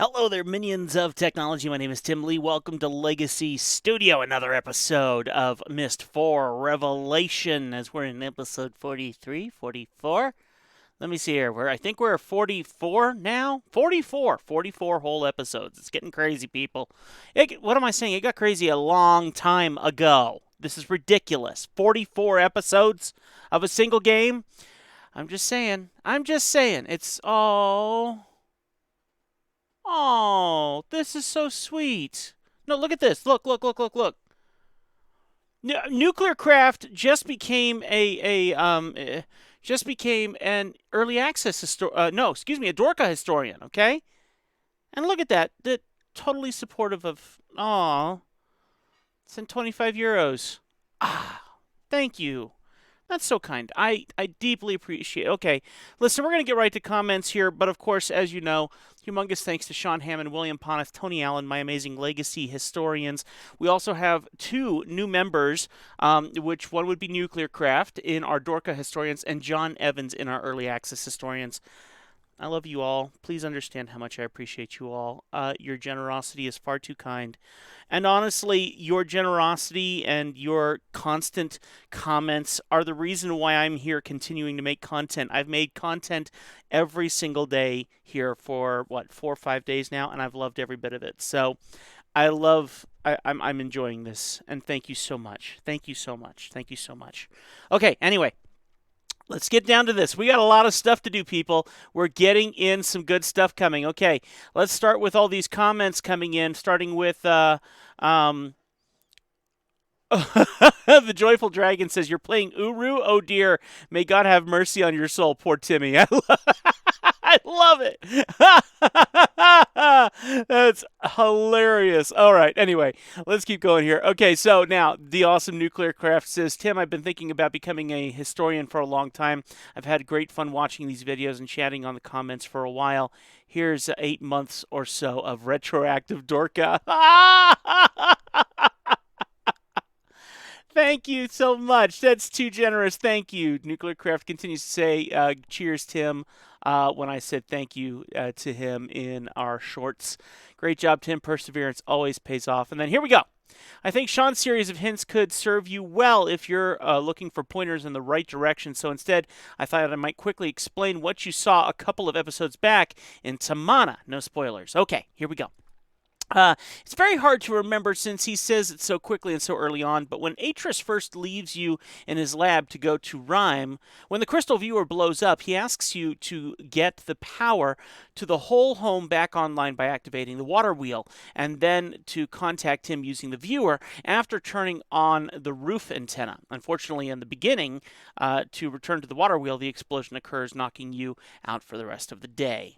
Hello there, minions of technology. My name is Tim Lee. Welcome to Legacy Studio, another episode of MYST 4 Revelation, as we're in episode 43, 44. Let me see here. I think we're 44 now. 44 whole episodes. It's getting crazy, people. What am I saying? It got crazy a long time ago. This is ridiculous. 44 episodes of a single game. I'm just saying. It's Oh, this is so sweet. No, look at this. Look. Nuclear Craft just became an early access a Dorka historian. Okay, and look at that. They're totally supportive of. Aw, sent 25 euros. Thank you. That's so kind. I deeply appreciate it. Okay, listen, we're going to get right to comments here, but of course, as you know, humongous thanks to Sean Hammond, William Poneth, Tony Allen, my amazing legacy historians. We also have two new members, which one would be Nuclear Craft in our Dorka historians and John Evans in our early access historians. I love you all. Please understand how much I appreciate you all. Your generosity is far too kind. And honestly, your generosity and your constant comments are the reason why I'm here continuing to make content. I've made content every single day here for, 4 or 5 days now, and I've loved every bit of it. So I'm enjoying this, and thank you so much. Thank you so much. Thank you so much. Okay, anyway. Let's get down to this. We got a lot of stuff to do, people. We're getting in some good stuff coming. Okay, let's start with all these comments coming in, starting with the Joyful Dragon says, "You're playing Uru? Oh dear. May God have mercy on your soul, poor Timmy." I love it. That's hilarious. All right. Anyway, let's keep going here. Okay, so now the awesome Nuclear Craft says, "Tim, I've been thinking about becoming a historian for a long time. I've had great fun watching these videos and chatting on the comments for a while. Here's 8 months or so of retroactive Dorka." Thank you so much. That's too generous. Thank you. Nuclear Craft continues to say, "Cheers, Tim," when I said thank you to him in our shorts. Great job, Tim. Perseverance always pays off. And then here we go. "I think Sean's series of hints could serve you well if you're looking for pointers in the right direction. So instead, I thought I might quickly explain what you saw a couple of episodes back in Tamana. No spoilers. Okay, here we go. It's very hard to remember since he says it so quickly and so early on, but when Atris first leaves you in his lab to go to Rhyme, when the crystal viewer blows up, he asks you to get the power to the whole home back online by activating the water wheel, and then to contact him using the viewer after turning on the roof antenna. Unfortunately, in the beginning, to return to the water wheel, the explosion occurs, knocking you out for the rest of the day.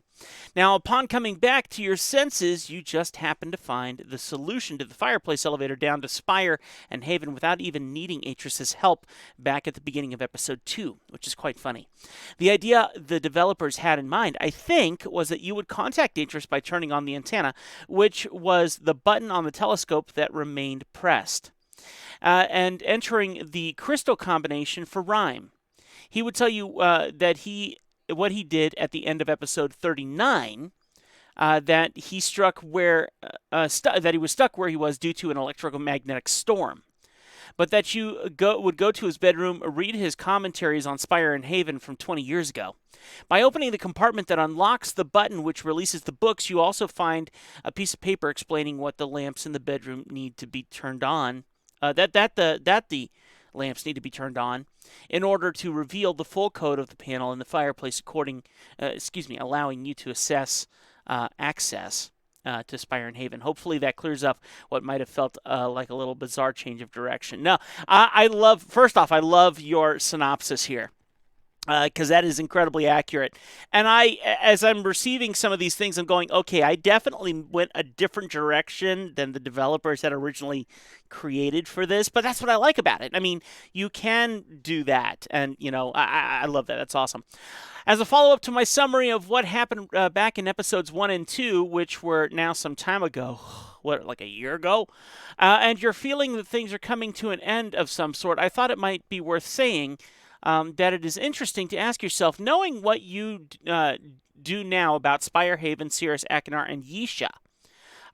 Now, upon coming back to your senses, you just happen to find the solution to the fireplace elevator down to Spire and Haven without even needing Atris's help back at the beginning of episode 2, which is quite funny. The idea the developers had in mind, I think, was that you would contact Atris by turning on the antenna, which was the button on the telescope that remained pressed, and entering the crystal combination for Rhyme. He would tell you what he did at the end of episode 39, that he that he was stuck where he was due to an electromagnetic storm, but that you would go to his bedroom, read his commentaries on Spire and Haven from 20 years ago. By opening the compartment that unlocks the button which releases the books, you also find a piece of paper explaining what the lamps in the bedroom need to be turned on. The lamps need to be turned on in order to reveal the full code of the panel in the fireplace, allowing you to access to Spire and Haven. Hopefully that clears up what might have felt like a little bizarre change of direction. Now, I love your synopsis here, because that is incredibly accurate. And as I'm receiving some of these things, I'm going, okay, I definitely went a different direction than the developers had originally created for this, but that's what I like about it. I mean, you can do that, and, I love that. That's awesome. As a follow-up to my summary of what happened back in episodes 1 and 2, which were now some time ago, like a year ago, and you're feeling that things are coming to an end of some sort, I thought it might be worth saying that it is interesting to ask yourself, knowing what you do now about Spirehaven, Cirrus, Akinar, and Yisha,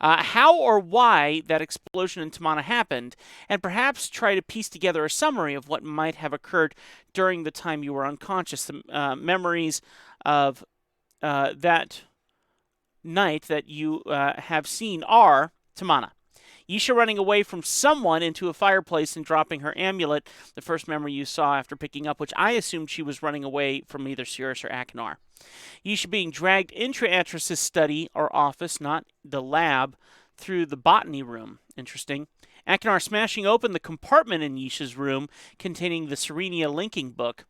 how or why that explosion in Tamana happened, and perhaps try to piece together a summary of what might have occurred during the time you were unconscious. The memories of that night that you have seen are Tamana. Yisha running away from someone into a fireplace and dropping her amulet, the first memory you saw after picking up, which I assumed she was running away from either Cirrus or Akinar. Yisha being dragged into Atris's study or office, not the lab, through the botany room. Interesting. Akinar smashing open the compartment in Yisha's room containing the Serenia linking book.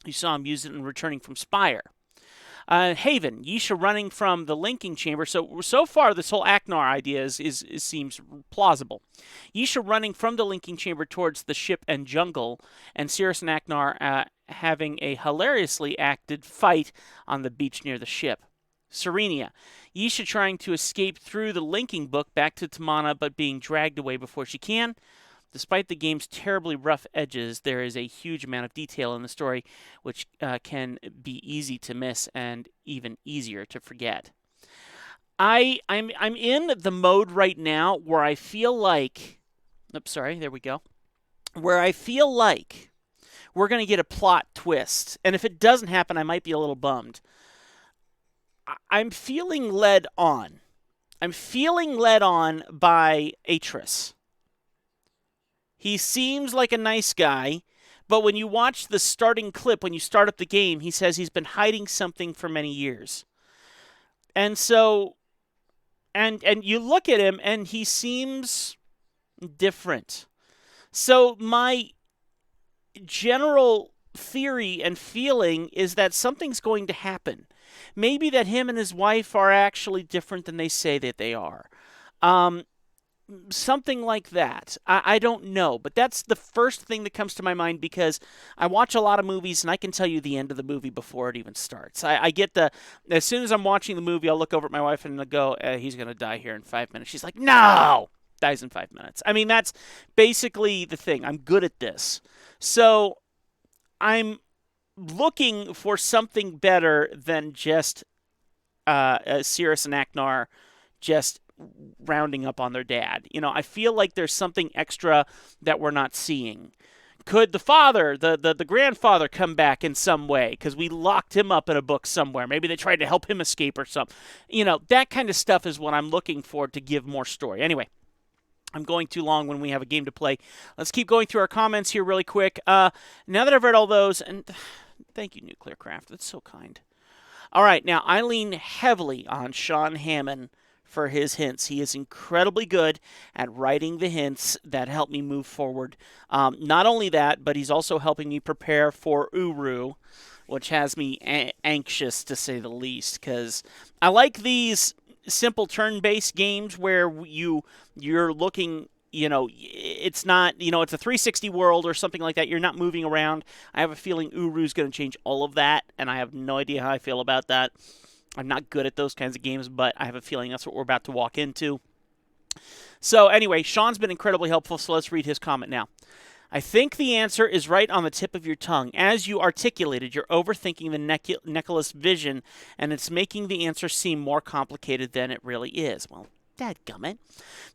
You saw him use it in returning from Spire. Haven, Yisha running from the linking chamber. So far, this whole Akinar idea seems plausible. Yisha running from the linking chamber towards the ship and jungle, and Cirrus and Akinar having a hilariously acted fight on the beach near the ship. Serenia, Yisha trying to escape through the linking book back to Tamana, but being dragged away before she can. Despite the game's terribly rough edges, there is a huge amount of detail in the story, which can be easy to miss and even easier to forget. I'm in the mode right now where I feel like, there we go, where I feel like we're going to get a plot twist, and if it doesn't happen, I might be a little bummed. I'm feeling led on. I'm feeling led on by Atris. He seems like a nice guy, but when you watch the starting clip, when you start up the game, he says he's been hiding something for many years. And so, and you look at him, and he seems different. So my general theory and feeling is that something's going to happen. Maybe that him and his wife are actually different than they say that they are. Something like that. I don't know, but that's the first thing that comes to my mind because I watch a lot of movies and I can tell you the end of the movie before it even starts. I get as soon as I'm watching the movie, I'll look over at my wife and I'll go, he's going to die here in 5 minutes. She's like, no! Dies in 5 minutes. I mean, that's basically the thing. I'm good at this. So I'm looking for something better than just Cirrus and Akinar just rounding up on their dad. I feel like there's something extra that we're not seeing. Could the father, the grandfather, come back in some way? Because we locked him up in a book somewhere. Maybe they tried to help him escape or something. That kind of stuff is what I'm looking for to give more story. Anyway, I'm going too long when we have a game to play. Let's keep going through our comments here really quick. Now that I've read all those, and thank you, Nuclear Craft. That's so kind. All right, now I lean heavily on Sean Hammond for his hints. He is incredibly good at writing the hints that help me move forward. Not only that, but he's also helping me prepare for Uru, which has me anxious to say the least, because I like these simple turn-based games where you're looking, it's not, it's a 360 world or something like that. You're not moving around. I have a feeling Uru's going to change all of that, and I have no idea how I feel about that. I'm not good at those kinds of games, but I have a feeling that's what we're about to walk into. So anyway, Sean's been incredibly helpful, so let's read his comment now. I think the answer is right on the tip of your tongue. As you articulated, you're overthinking the Nicholas vision, and it's making the answer seem more complicated than it really is. Well, dadgummit.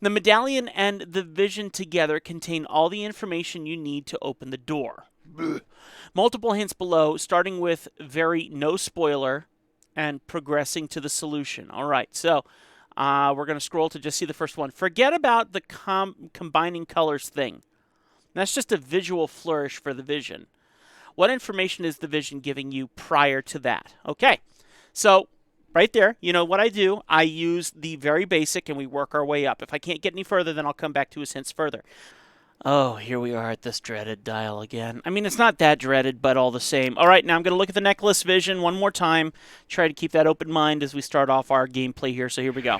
The medallion and the vision together contain all the information you need to open the door. Multiple hints below, starting with very no spoiler, and progressing to the solution. All right, so we're going to scroll to just see the first one. Forget about the combining colors thing. That's just a visual flourish for the vision. What information is the vision giving you prior to that? Okay, so right there, you know what I do? I use the very basic and we work our way up. If I can't get any further, then I'll come back to his hints further. Oh, here we are at this dreaded dial again. I mean, it's not that dreaded, but all the same. All right, now I'm going to look at the necklace vision one more time. Try to keep that open mind as we start off our gameplay here. So here we go.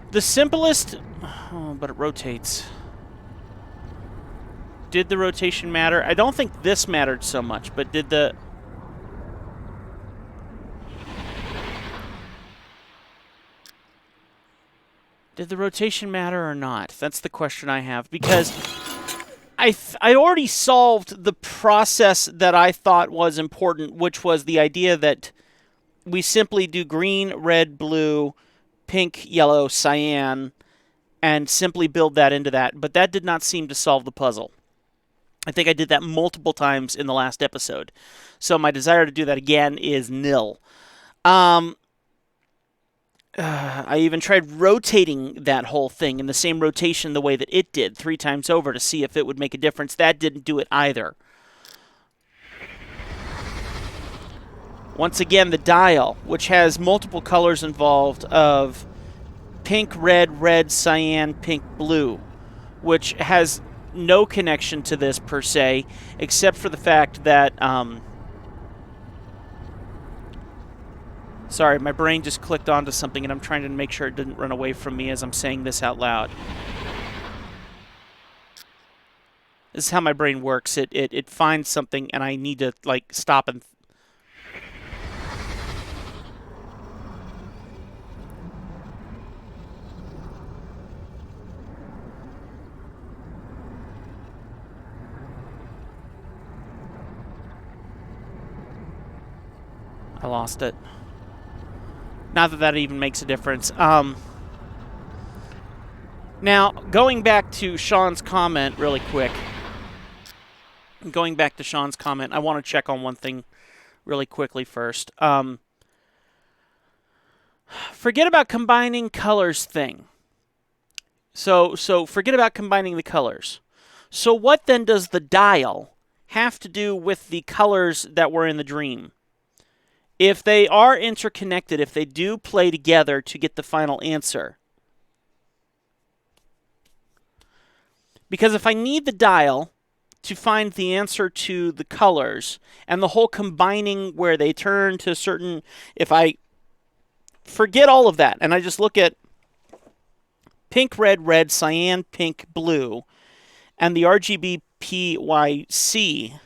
The simplest... Oh, but it rotates. Did the rotation matter? I don't think this mattered so much, but did the... Did the rotation matter or not? That's the question I have, because I already solved the process that I thought was important, which was the idea that we simply do green, red, blue, pink, yellow, cyan, and simply build that into that. But that did not seem to solve the puzzle. I think I did that multiple times in the last episode. So my desire to do that again is nil. I even tried rotating that whole thing in the same rotation the way that it did 3 times over to see if it would make a difference. That didn't do it either. Once again, the dial, which has multiple colors involved of pink, red, cyan, pink, blue, which has no connection to this per se, except for the fact that... Sorry, my brain just clicked onto something, and I'm trying to make sure it didn't run away from me as I'm saying this out loud. This is how my brain works. It finds something, and I need to, like, stop and... I lost it. Not that that even makes a difference. Now, going back to Sean's comment really quick. Going back to Sean's comment, I want to check on one thing really quickly first. Forget about combining colors thing. So forget about combining the colors. So what then does the dial have to do with the colors that were in the dream? If they are interconnected, if they do play together to get the final answer. Because if I need the dial to find the answer to the colors, and the whole combining where they turn to certain... If I forget all of that, and I just look at pink, red, cyan, pink, blue, and the RGB PYC...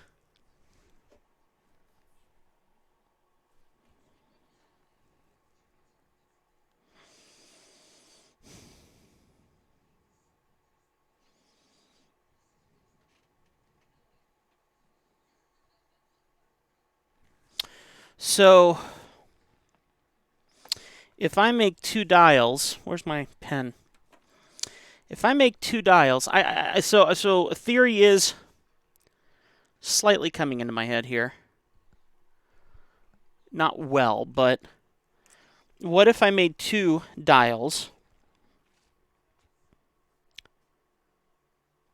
So, if I make 2 dials, where's my pen? If I make 2 dials, so a theory is slightly coming into my head here. Not well, but what if I made 2 dials?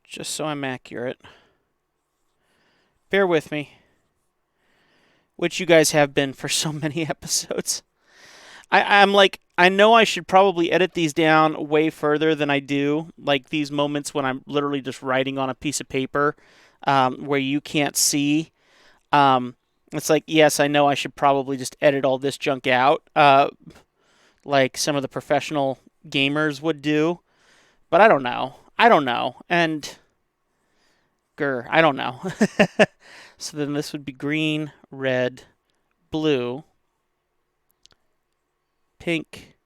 Just so I'm accurate. Bear with me. Which you guys have been for so many episodes. I'm like, I know I should probably edit these down way further than I do. Like these moments when I'm literally just writing on a piece of paper where you can't see. It's like, yes, I know I should probably just edit all this junk out like some of the professional gamers would do. But I don't know. And, I don't know. So then this would be green, red, blue, pink,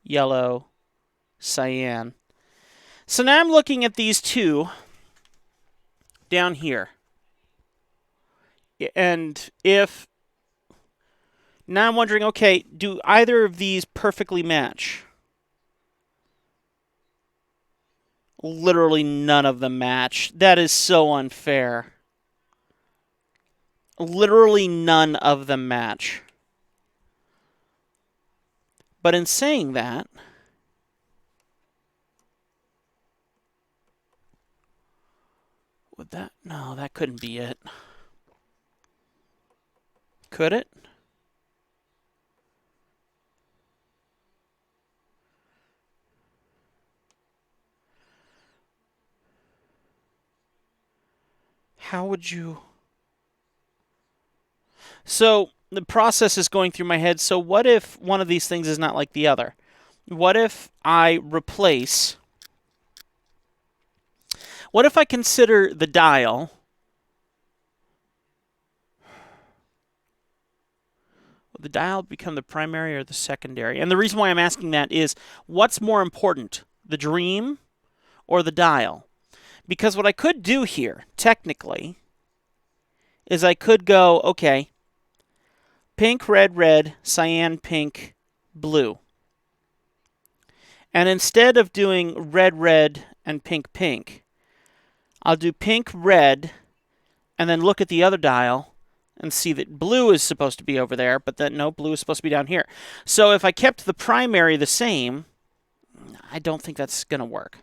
yellow, cyan. So now I'm looking at these 2 down here. And if... Now I'm wondering, okay, do either of these perfectly match? Literally none of them match. That is so unfair. Literally none of them match. But in saying that, would that... No, that couldn't be it. Could it? How would you... So the process is going through my head. So what if one of these things is not like the other? What if I replace... What if I consider the dial... the dial become the primary or the secondary? And the reason why I'm asking that is, what's more important, the dream or the dial? Because what I could do here, technically, is I could go, okay, pink, red, red, cyan, pink, blue. And instead of doing red, red, and pink, pink, I'll do pink, red, and then look at the other dial and see that blue is supposed to be over there, but then no, blue is supposed to be down here. So if I kept the primary the same, I don't think that's going to work.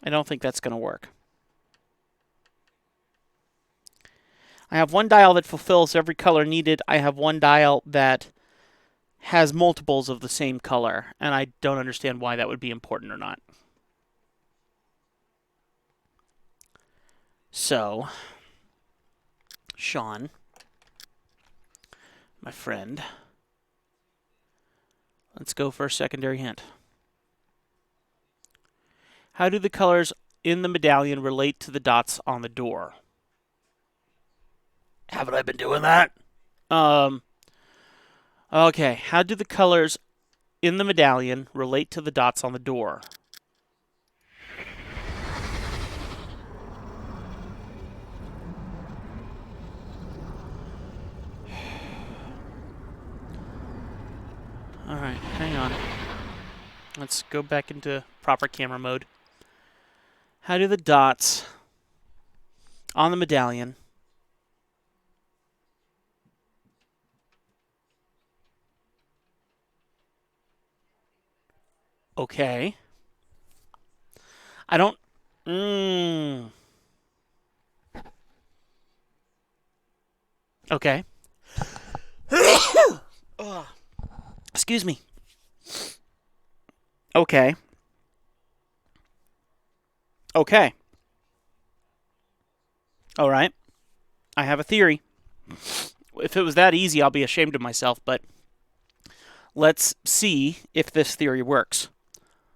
I don't think that's going to work. I have one dial that fulfills every color needed. I have one dial that has multiples of the same color, and I don't understand why that would be important or not. So, Sean, my friend, let's go for a secondary hint. How do the colors in the medallion relate to the dots on the door? Haven't I been doing that? Okay, how do the colors in the medallion relate to the dots on the door? All right, hang on. Let's go back into proper camera mode. How do the dots on the medallion okay. I don't okay. Excuse me. Okay. Okay. All right. I have a theory. If it was that easy, I'll be ashamed of myself, but let's see if this theory works.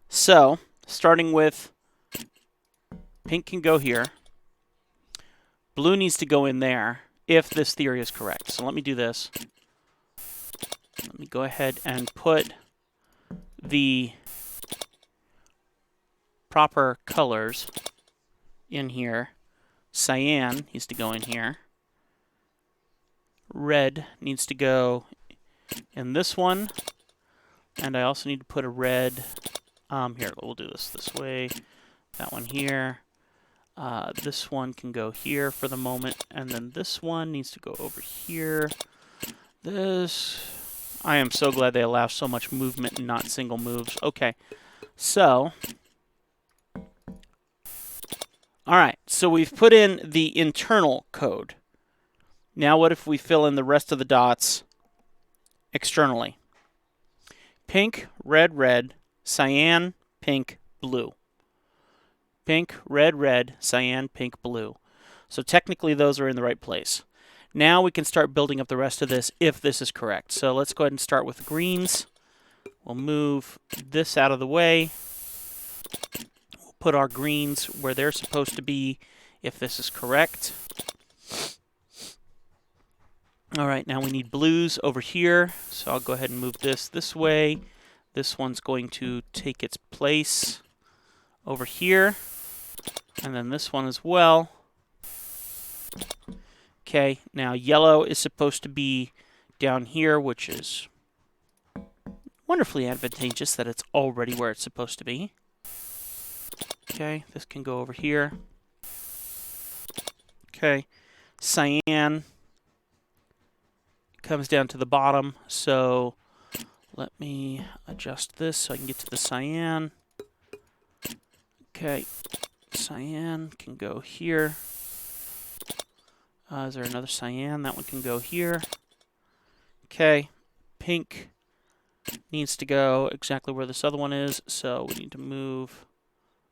So, starting with pink can go here. Blue needs to go in there if this theory is correct. So let me do this. Let me go ahead and put the proper colors in here. Cyan needs to go in here. Red needs to go in this one. And I also need to put a red, here, we'll do this way. That one here. This one can go here for the moment. And then this one needs to go over here. This, I am so glad they allow so much movement and not single moves. Okay, so, all right, so we've put in the internal code. Now what if we fill in the rest of the dots externally? Pink, red, red, cyan, pink, blue. Pink, red, red, cyan, pink, blue. So technically those are in the right place. Now we can start building up the rest of this if this is correct. So let's go ahead and start with the greens. We'll move this out of the way. We'll put our greens where they're supposed to be if this is correct. All right, now we need blues over here. So I'll go ahead and move this way. This one's going to take its place over here. And then this one as well. Okay, now yellow is supposed to be down here, which is wonderfully advantageous that it's already where it's supposed to be. Okay, this can go over here. Okay, cyan comes down to the bottom, so let me adjust this so I can get to the cyan. Okay, cyan can go here. Is there another cyan? That one can go here. Okay, pink needs to go exactly where this other one is, so we need to move.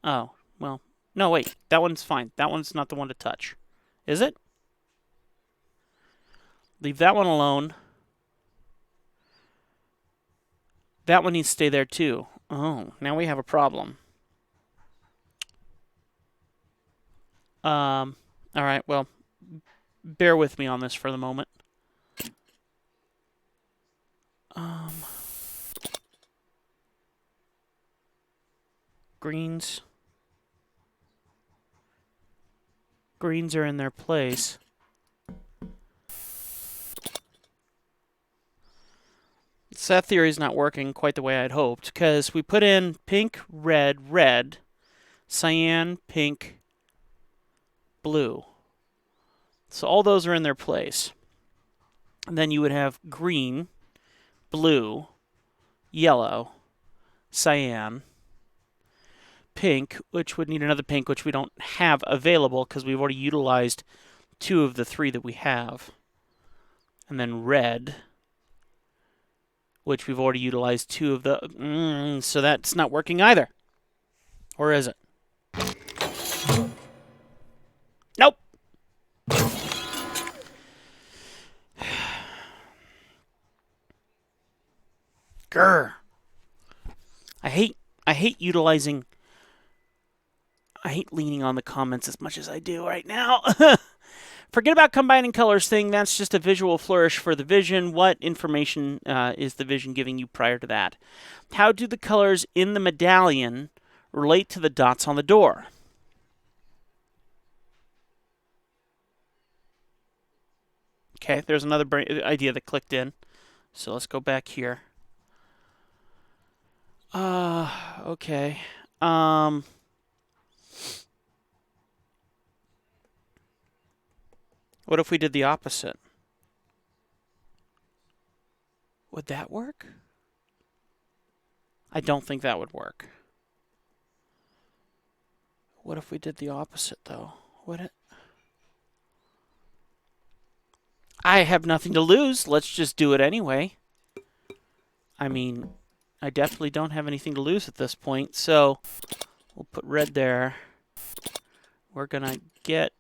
Oh, well, no, wait, that one's fine. That one's not the one to touch. Is it? Leave that one alone. That one needs to stay there too. Oh, now we have a problem. All right, well, bear with me on this for the moment. Greens. Greens are in their place. So that theory is not working quite the way I'd hoped, because we put in pink, red, red, cyan, pink, blue. So all those are in their place. And then you would have green, blue, yellow, cyan, pink, which would need another pink, which we don't have available because we've already utilized 2 of the 3 that we have. And then red, which we've already utilized 2 of the... so that's not working either. Or is it? Nope. Grr. I hate utilizing... I hate leaning on the comments as much as I do right now. Forget about combining colors thing. That's just a visual flourish for the vision. What information is the vision giving you prior to that? How do the colors in the medallion relate to the dots on the door? Okay, there's another idea that clicked in. So let's go back here. Okay. What if we did the opposite? Would that work? I don't think that would work. What if we did the opposite, though? Would it? I have nothing to lose. Let's just do it anyway. I mean, I definitely don't have anything to lose at this point, so we'll put red there. We're gonna get...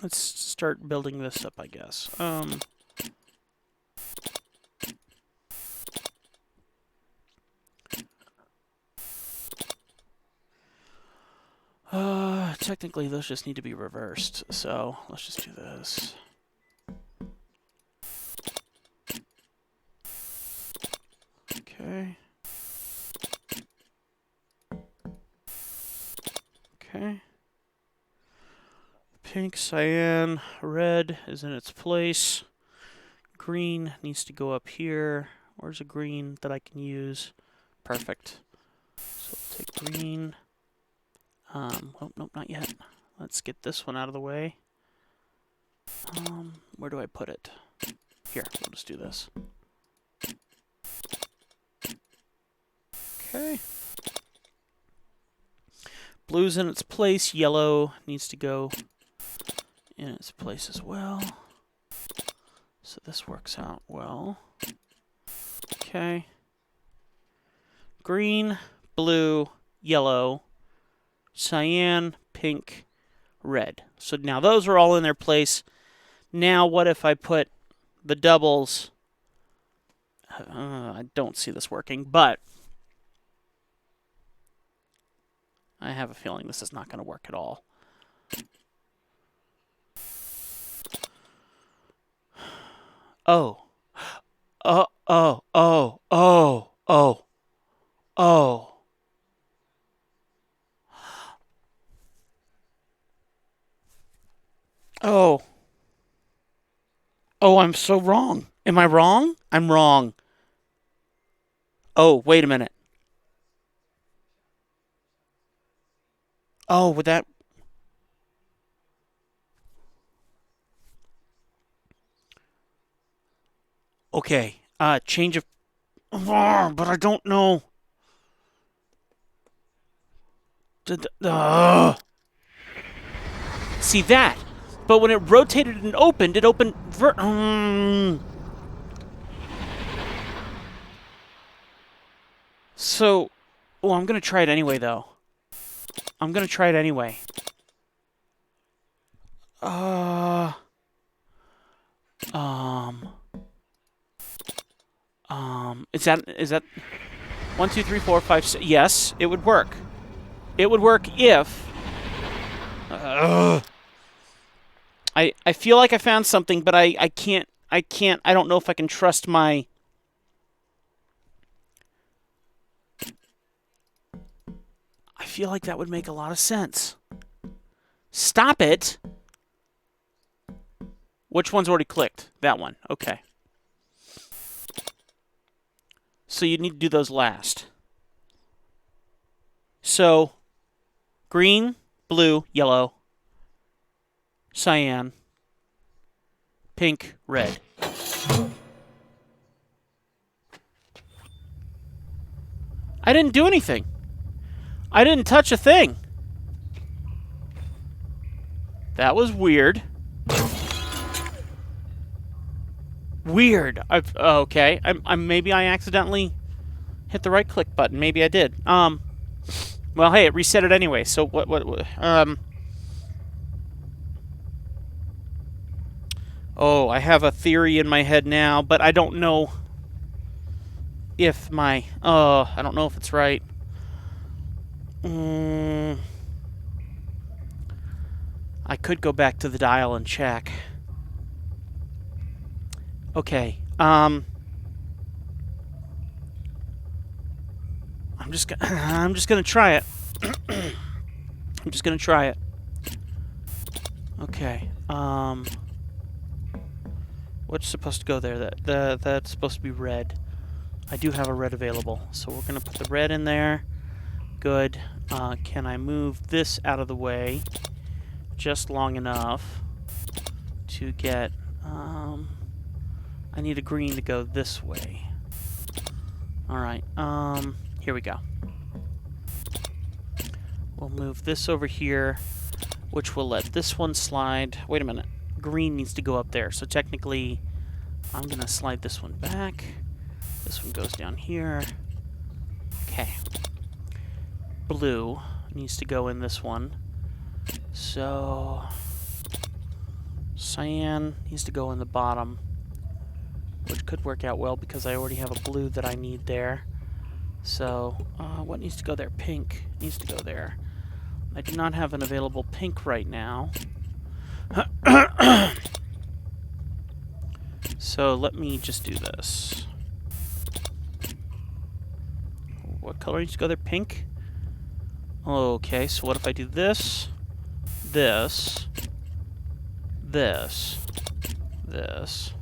Let's start building this up, I guess. Technically, those just need to be reversed, so let's just do this. Okay. Okay. Pink, cyan, red is in its place. Green needs to go up here. Where's a green that I can use? Perfect. So we'll take green. Oh, nope, not yet. Let's get this one out of the way. Where do I put it? Here, we'll just do this. Okay. Blue's in its place. Yellow needs to go in its place as well. So this works out well. Okay. Green, blue, yellow, cyan, pink, red. So now those are all in their place. Now what if I put the doubles? I don't see this working, but I have a feeling this is not going to work at all. Oh. Oh. Oh, I'm so wrong. Am I wrong? I'm wrong. Oh, wait a minute. Oh, would that... Okay. Change of... but I don't know. See that? But when it rotated and opened, it opened... So... Oh, I'm going to try it anyway, though. I'm going to try it anyway. Is that 1, 2, 3, 4, 5, 6? Yes, it would work. It would work if... I feel like I found something, but I can't, I don't know if I can trust my... I feel like that would make a lot of sense. Stop it! Which one's already clicked? That one. Okay. So you need to do those last. So, green, blue, yellow, cyan, pink, red. I didn't do anything. I didn't touch a thing. That was weird. Weird. Okay. Maybe I accidentally hit the right click button. Maybe I did. Well, hey, it reset it anyway. So what Oh, I have a theory in my head now, but I don't know if my... I don't know if it's right. I could go back to the dial and check. Okay. I'm just gonna try it. I'm just gonna try it. Okay. What's supposed to go there? That's supposed to be red. I do have a red available, so we're gonna put the red in there. Good. Can I move this out of the way just long enough to get... I need a green to go this way. Alright, here we go. We'll move this over here, which will let this one slide. Wait a minute. Green needs to go up there, so technically I'm gonna slide this one back. This one goes down here. Okay. Blue needs to go in this one. So cyan needs to go in the bottom, which could work out well because I already have a blue that I need there. So what needs to go there? Pink needs to go there. I do not have an available pink right now. So let me just do this. What color needs to go there? Pink? Okay, so what if I do this, this, this, this.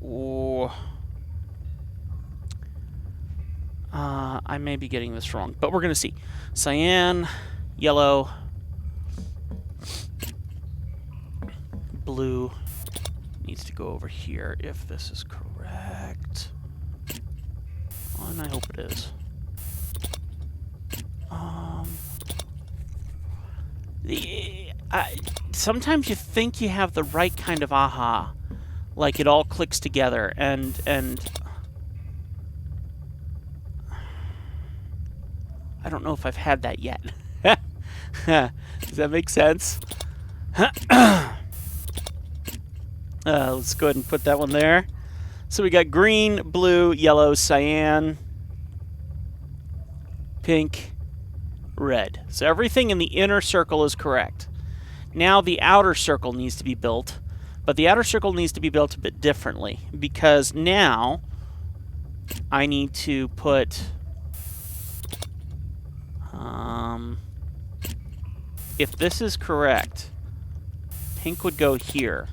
Ooh. I may be getting this wrong, but we're going to see. Cyan, yellow, blue needs to go over here if this is correct. And I hope it is. Sometimes you think you have the right kind of aha. Like it all clicks together, and I don't know if I've had that yet. Does that make sense? Let's go ahead and put that one there. So we got green, blue, yellow, cyan, pink, red. So everything in the inner circle is correct. Now the outer circle needs to be built. But the outer circle needs to be built a bit differently, because now I need to put, if this is correct, pink would go here,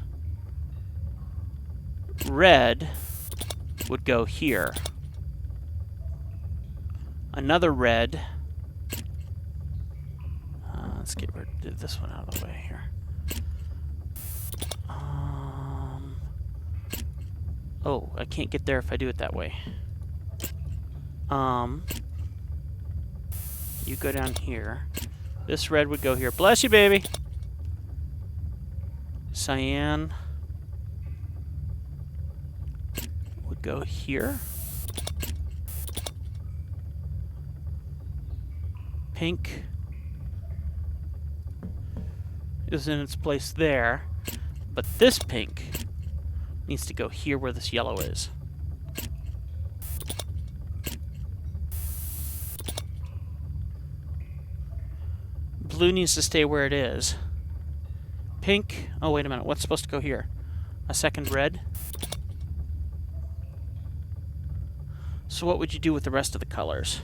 red would go here, another red, let's get rid of this one out of the way here. Oh, I can't get there if I do it that way. You go down here. This red would go here. Bless you, baby! Cyan would go here. Pink is in its place there. But this pink needs to go here where this yellow is. Blue needs to stay where it is. Pink. Oh, wait a minute. What's supposed to go here? A second red? So what would you do with the rest of the colors?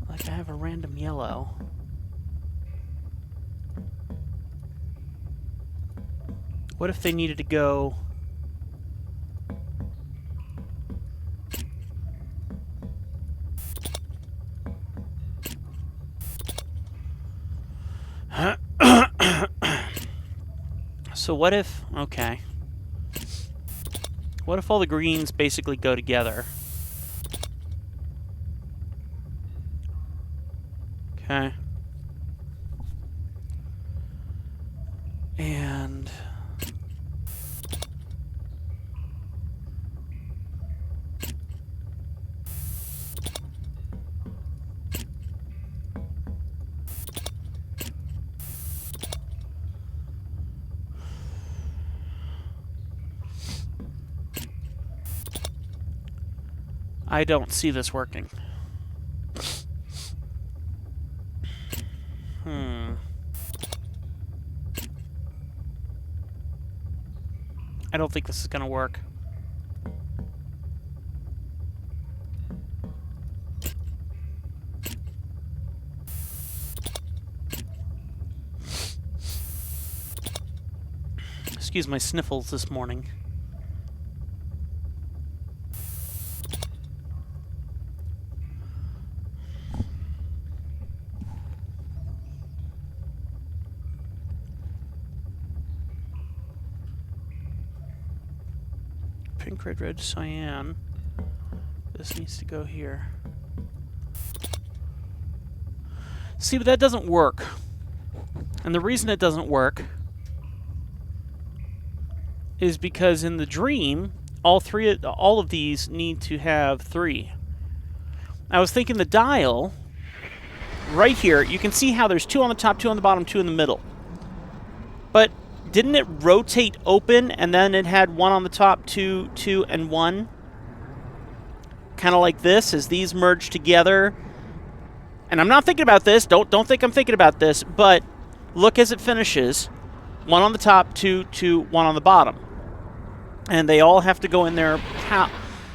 Like, I have a random yellow. What if they needed to go... So what if... Okay. What if all the greens basically go together? Okay. And... I don't see this working. I don't think this is going to work. Excuse my sniffles this morning. Pink, red, red, cyan. This needs to go here. See, but that doesn't work. And the reason it doesn't work is because in the dream, all of these need to have 3. I was thinking the dial, right here, you can see how there's 2 on the top, 2 on the bottom, 2 in the middle. But didn't it rotate open and then it had 1 on the top, 2, 2, and 1? Kind of like this, as these merge together. And I'm not thinking about this. Don't think I'm thinking about this. But look as it finishes. 1 on the top, 2, 2, 1 on the bottom. And they all have to go in there.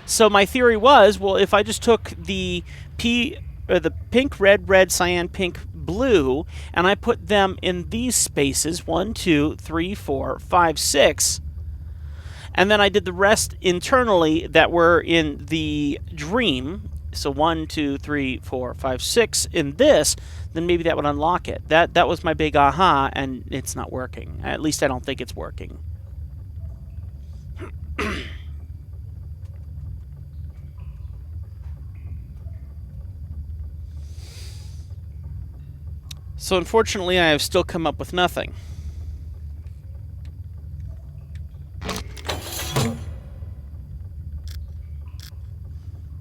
So my theory was, well, if I just took the pink, red, red, cyan, pink, blue, and I put them in these spaces, 1, 2, 3, 4, 5, 6, and then I did the rest internally that were in the dream, so 1, 2, 3, 4, 5, 6 in this, then maybe that would unlock it. That was my big aha, and it's not working. At least I don't think it's working. So unfortunately, I have still come up with nothing.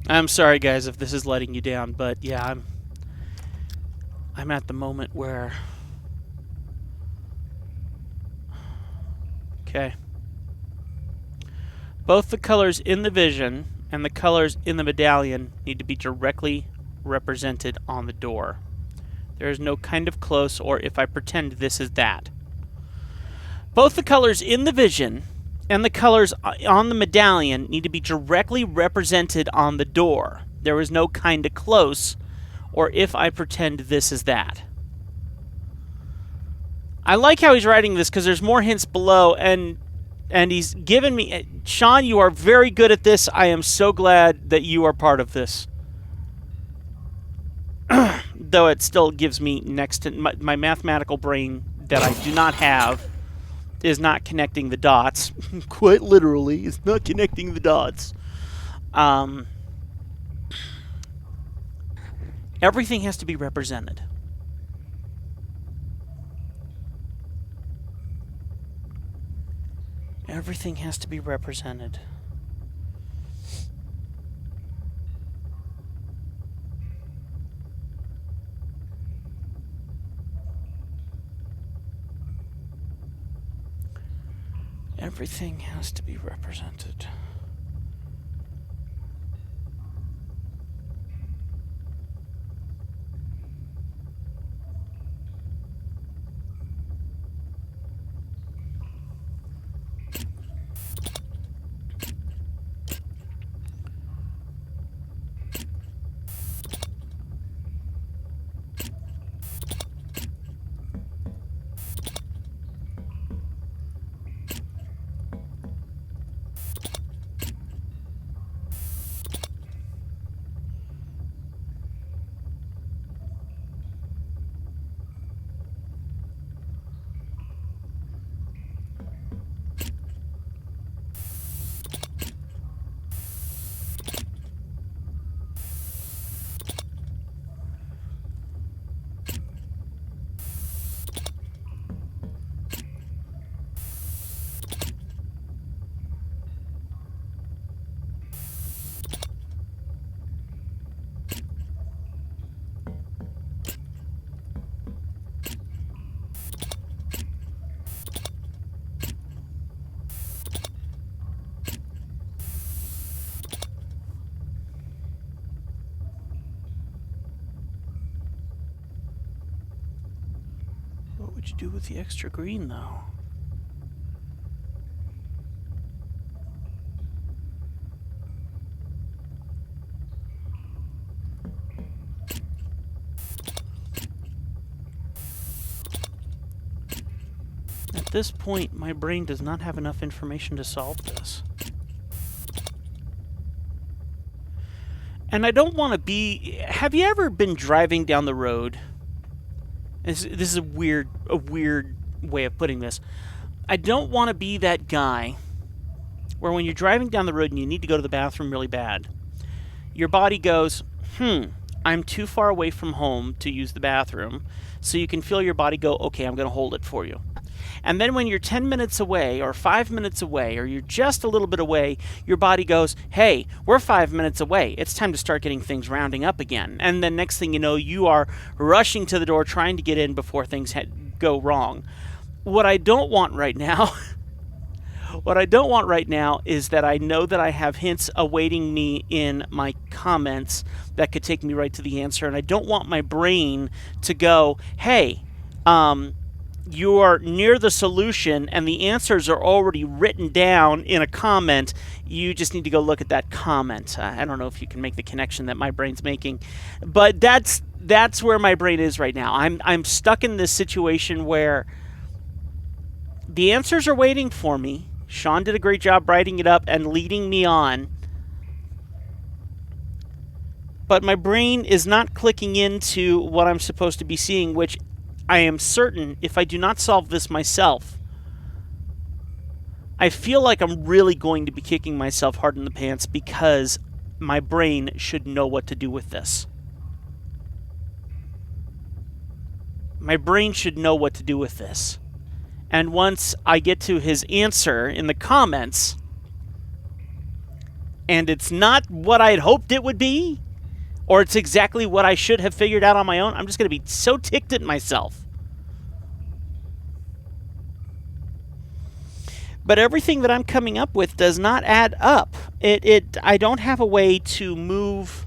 I'm sorry, guys, if this is letting you down, but yeah, I'm at the moment where... Okay. Both the colors in the vision and the colors in the medallion need to be directly represented on the door. There is no kind of close, or if I pretend this is that. Both the colors in the vision and the colors on the medallion need to be directly represented on the door. There is no kind of close, or if I pretend this is that. I like how he's writing this because there's more hints below, and he's given me... Sean, you are very good at this. I am so glad that you are part of this. Though it still gives me next to... My mathematical brain that I do not have is not connecting the dots. Quite literally, it's not connecting the dots. Everything has to be represented. Everything has to be represented. Everything has to be represented. would you do with the extra green, though? At this point, my brain does not have enough information to solve this. And I don't want to be... Have you ever been driving down the road? This is a weird way of putting this. I don't want to be that guy where when you're driving down the road and you need to go to the bathroom really bad, your body goes, I'm too far away from home to use the bathroom, so you can feel your body go, okay, I'm going to hold it for you. And then when you're 10 minutes away or 5 minutes away or you're just a little bit away, your body goes, hey, we're 5 minutes away. It's time to start getting things rounding up again. And then next thing you know, you are rushing to the door trying to get in before things go wrong. What I don't want right now... What I don't want right now is that I know that I have hints awaiting me in my comments that could take me right to the answer, and I don't want my brain to go, hey, you are near the solution and the answers are already written down in a comment. You just need to go look at that comment. I don't know if you can make the connection that my brain's making, but that's where my brain is right now. I'm stuck in this situation where the answers are waiting for me. Sean did a great job writing it up and leading me on. But my brain is not clicking into what I'm supposed to be seeing, which I am certain if I do not solve this myself, I feel like I'm really going to be kicking myself hard in the pants because my brain should know what to do with this. My brain should know what to do with this. And once I get to his answer in the comments, and it's not what I had hoped it would be, or it's exactly what I should have figured out on my own, I'm just going to be so ticked at myself. But everything that I'm coming up with does not add up. I don't have a way to move...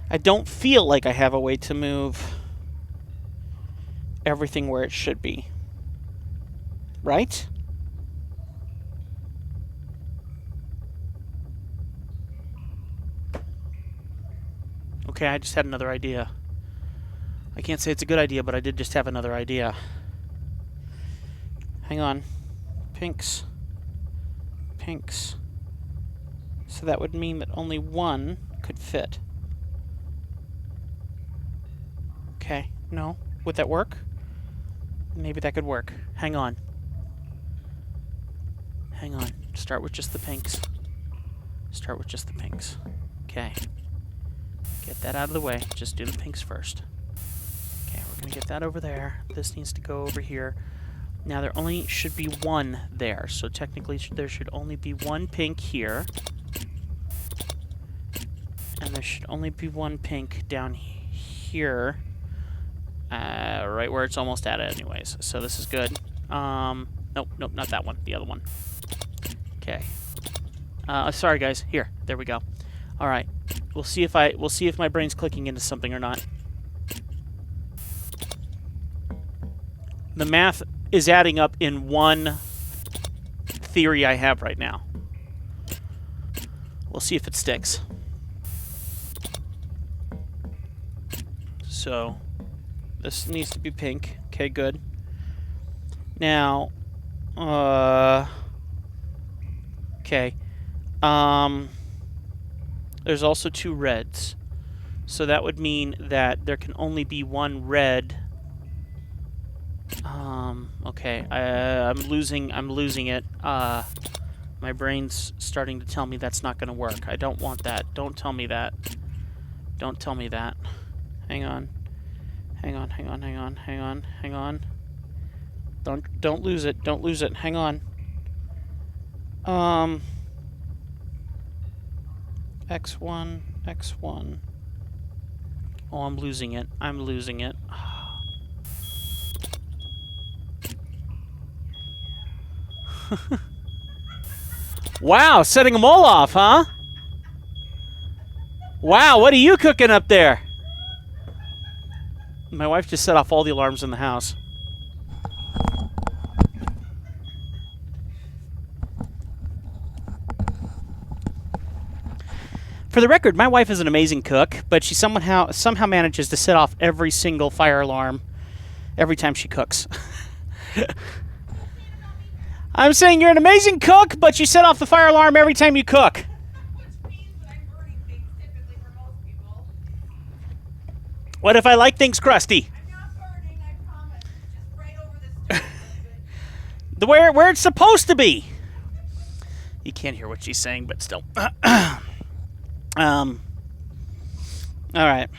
I don't feel like I have a way to move everything where it should be. Right? Okay, I just had another idea. I can't say it's a good idea, but I did just have another idea. Hang on. Pinks. Pinks. So that would mean that only one could fit. Okay, no. Would that work? Maybe that could work. Hang on. Hang on. Start with just the pinks. Start with just the pinks. Okay. Get that out of the way. Just do the pinks first. Okay, we're going to get that over there. This needs to go over here. Now, there only should be one there. So, technically, there should only be one pink here. And there should only be one pink down here. Right where it's almost at anyways. So this is good. Nope, not that one. The other one. Okay. Sorry guys. Here. There we go. All right. We'll see if my brain's clicking into something or not. The math is adding up in one theory I have right now. We'll see if it sticks. So this needs to be pink. Okay, good. Now, okay. There's also two reds. So that would mean that there can only be one red. Okay. I'm losing it. My brain's starting to tell me that's not going to work. I don't want that. Don't tell me that. Don't tell me that. Hang on. Hang on. Don't lose it. Don't lose it. Hang on. X1. Oh, I'm losing it. Wow, setting them all off, huh? Wow, what are you cooking up there? My wife just set off all the alarms in the house. For the record, my wife is an amazing cook, but she somehow manages to set off every single fire alarm every time she cooks. I'm saying you're an amazing cook, but you set off the fire alarm every time you cook. Which means that I'm burning things typically for most people. What if I like things crusty? I'm not burning, I promise. Just right over the stove. Where it's supposed to be. You can't hear what she's saying, but still. All right.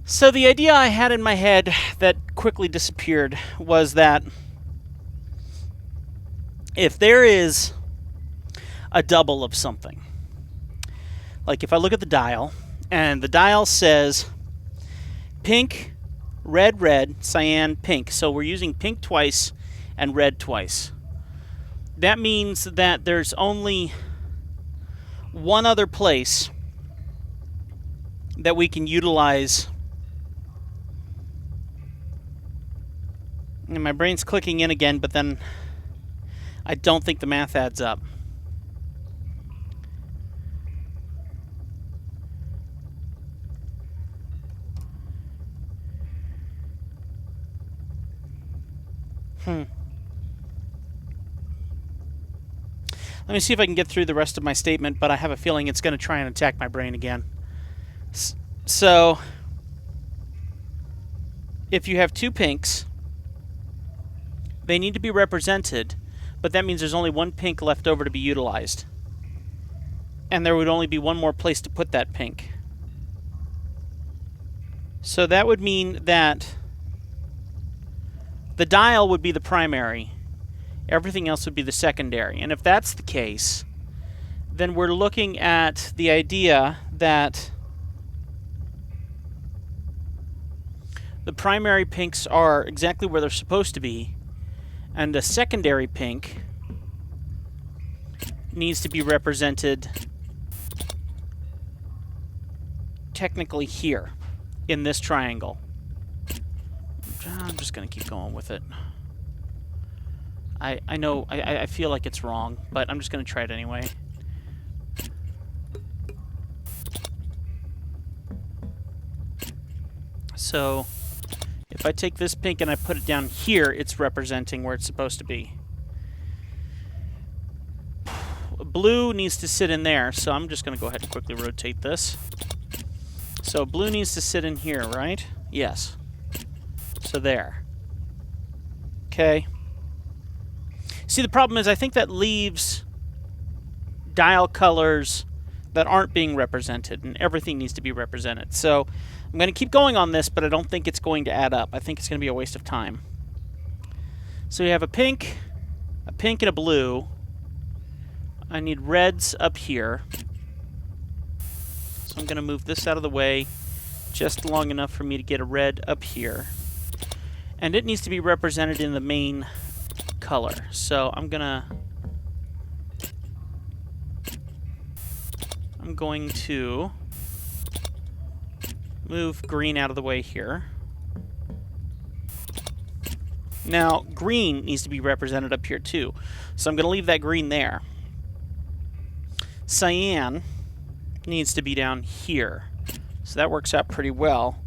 So the idea I had in my head that quickly disappeared was that if there is a double of something, like if I look at the dial, and the dial says pink, red, red, cyan, pink. So we're using pink twice and red twice. That means that there's only one other place that we can utilize. And my brain's clicking in again, but then I don't think the math adds up. Let me see if I can get through the rest of my statement, but I have a feeling it's going to try and attack my brain again. So, if you have two pinks, they need to be represented, but that means there's only one pink left over to be utilized. And there would only be one more place to put that pink. So that would mean that the dial would be the primary. Everything else would be the secondary. And if that's the case, then we're looking at the idea that the primary pinks are exactly where they're supposed to be, and the secondary pink needs to be represented technically here in this triangle. I'm just going to keep going with it. I know, I feel like it's wrong, but I'm just going to try it anyway. So, if I take this pink and I put it down here, it's representing where it's supposed to be. Blue needs to sit in there, so I'm just going to go ahead and quickly rotate this. So blue needs to sit in here, right? Yes. So there. Okay. See, the problem is I think that leaves dial colors that aren't being represented, and everything needs to be represented. So I'm going to keep going on this, but I don't think it's going to add up. I think it's going to be a waste of time. So we have a pink, and a blue. I need reds up here. So I'm going to move this out of the way just long enough for me to get a red up here. And it needs to be represented in the main color. So I'm going to move green out of the way here. Now, green needs to be represented up here too. So I'm going to leave that green there. Cyan needs to be down here. So that works out pretty well.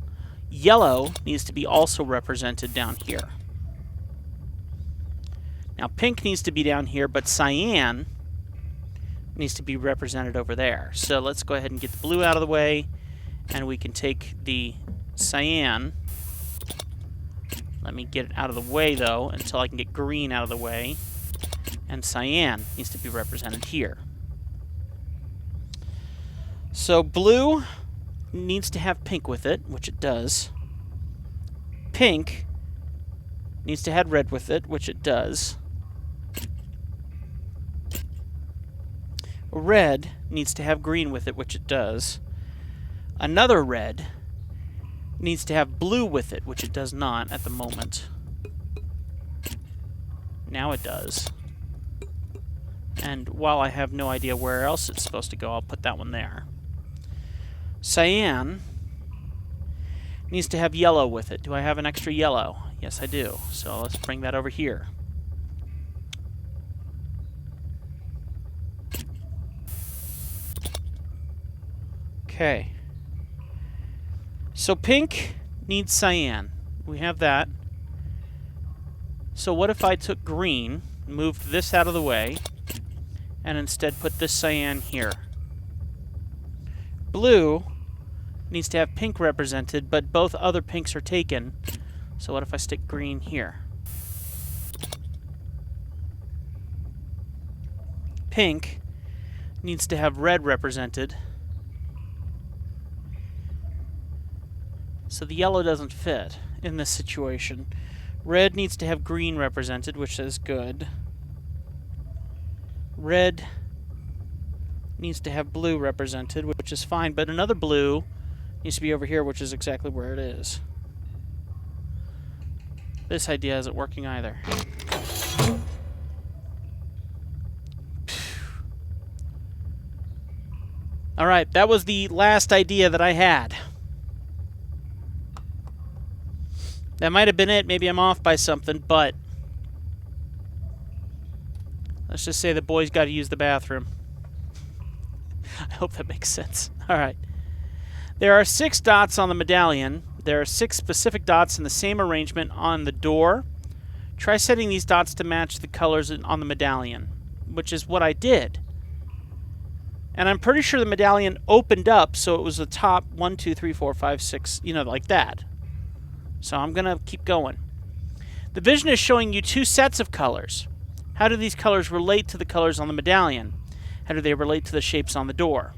Yellow needs to be also represented down here. Now, pink needs to be down here, but cyan needs to be represented over there. So let's go ahead and get the blue out of the way, and we can take the cyan. Let me get it out of the way, though, until I can get green out of the way. And cyan needs to be represented here. So blue needs to have pink with it, which it does. Pink needs to have red with it, which it does. Red needs to have green with it, which it does. Another red needs to have blue with it, which it does not at the moment. Now it does. And while I have no idea where else it's supposed to go, I'll put that one there. Cyan needs to have yellow with it. Do I have an extra yellow? Yes, I do. So let's bring that over here. Okay. So pink needs cyan. We have that. So what if I took green, moved this out of the way, and instead put this cyan here? Blue needs to have pink represented, but both other pinks are taken. So what if I stick green here? Pink needs to have red represented. So the yellow doesn't fit in this situation. Red needs to have green represented, which is good. Red needs to have blue represented, which is fine, but another blue needs to be over here, which is exactly where it is. This idea isn't working either. Alright, that was the last idea that I had. That might have been it. Maybe I'm off by something, but let's just say the boy's got to use the bathroom. I hope that makes sense. Alright. There are 6 dots on the medallion. There are 6 specific dots in the same arrangement on the door. Try setting these dots to match the colors on the medallion, which is what I did. And I'm pretty sure the medallion opened up, so it was the top 1, 2, 3, 4, 5, 6, you know, like that. So I'm going to keep going. The vision is showing you 2 sets of colors. How do these colors relate to the colors on the medallion? How do they relate to the shapes on the door?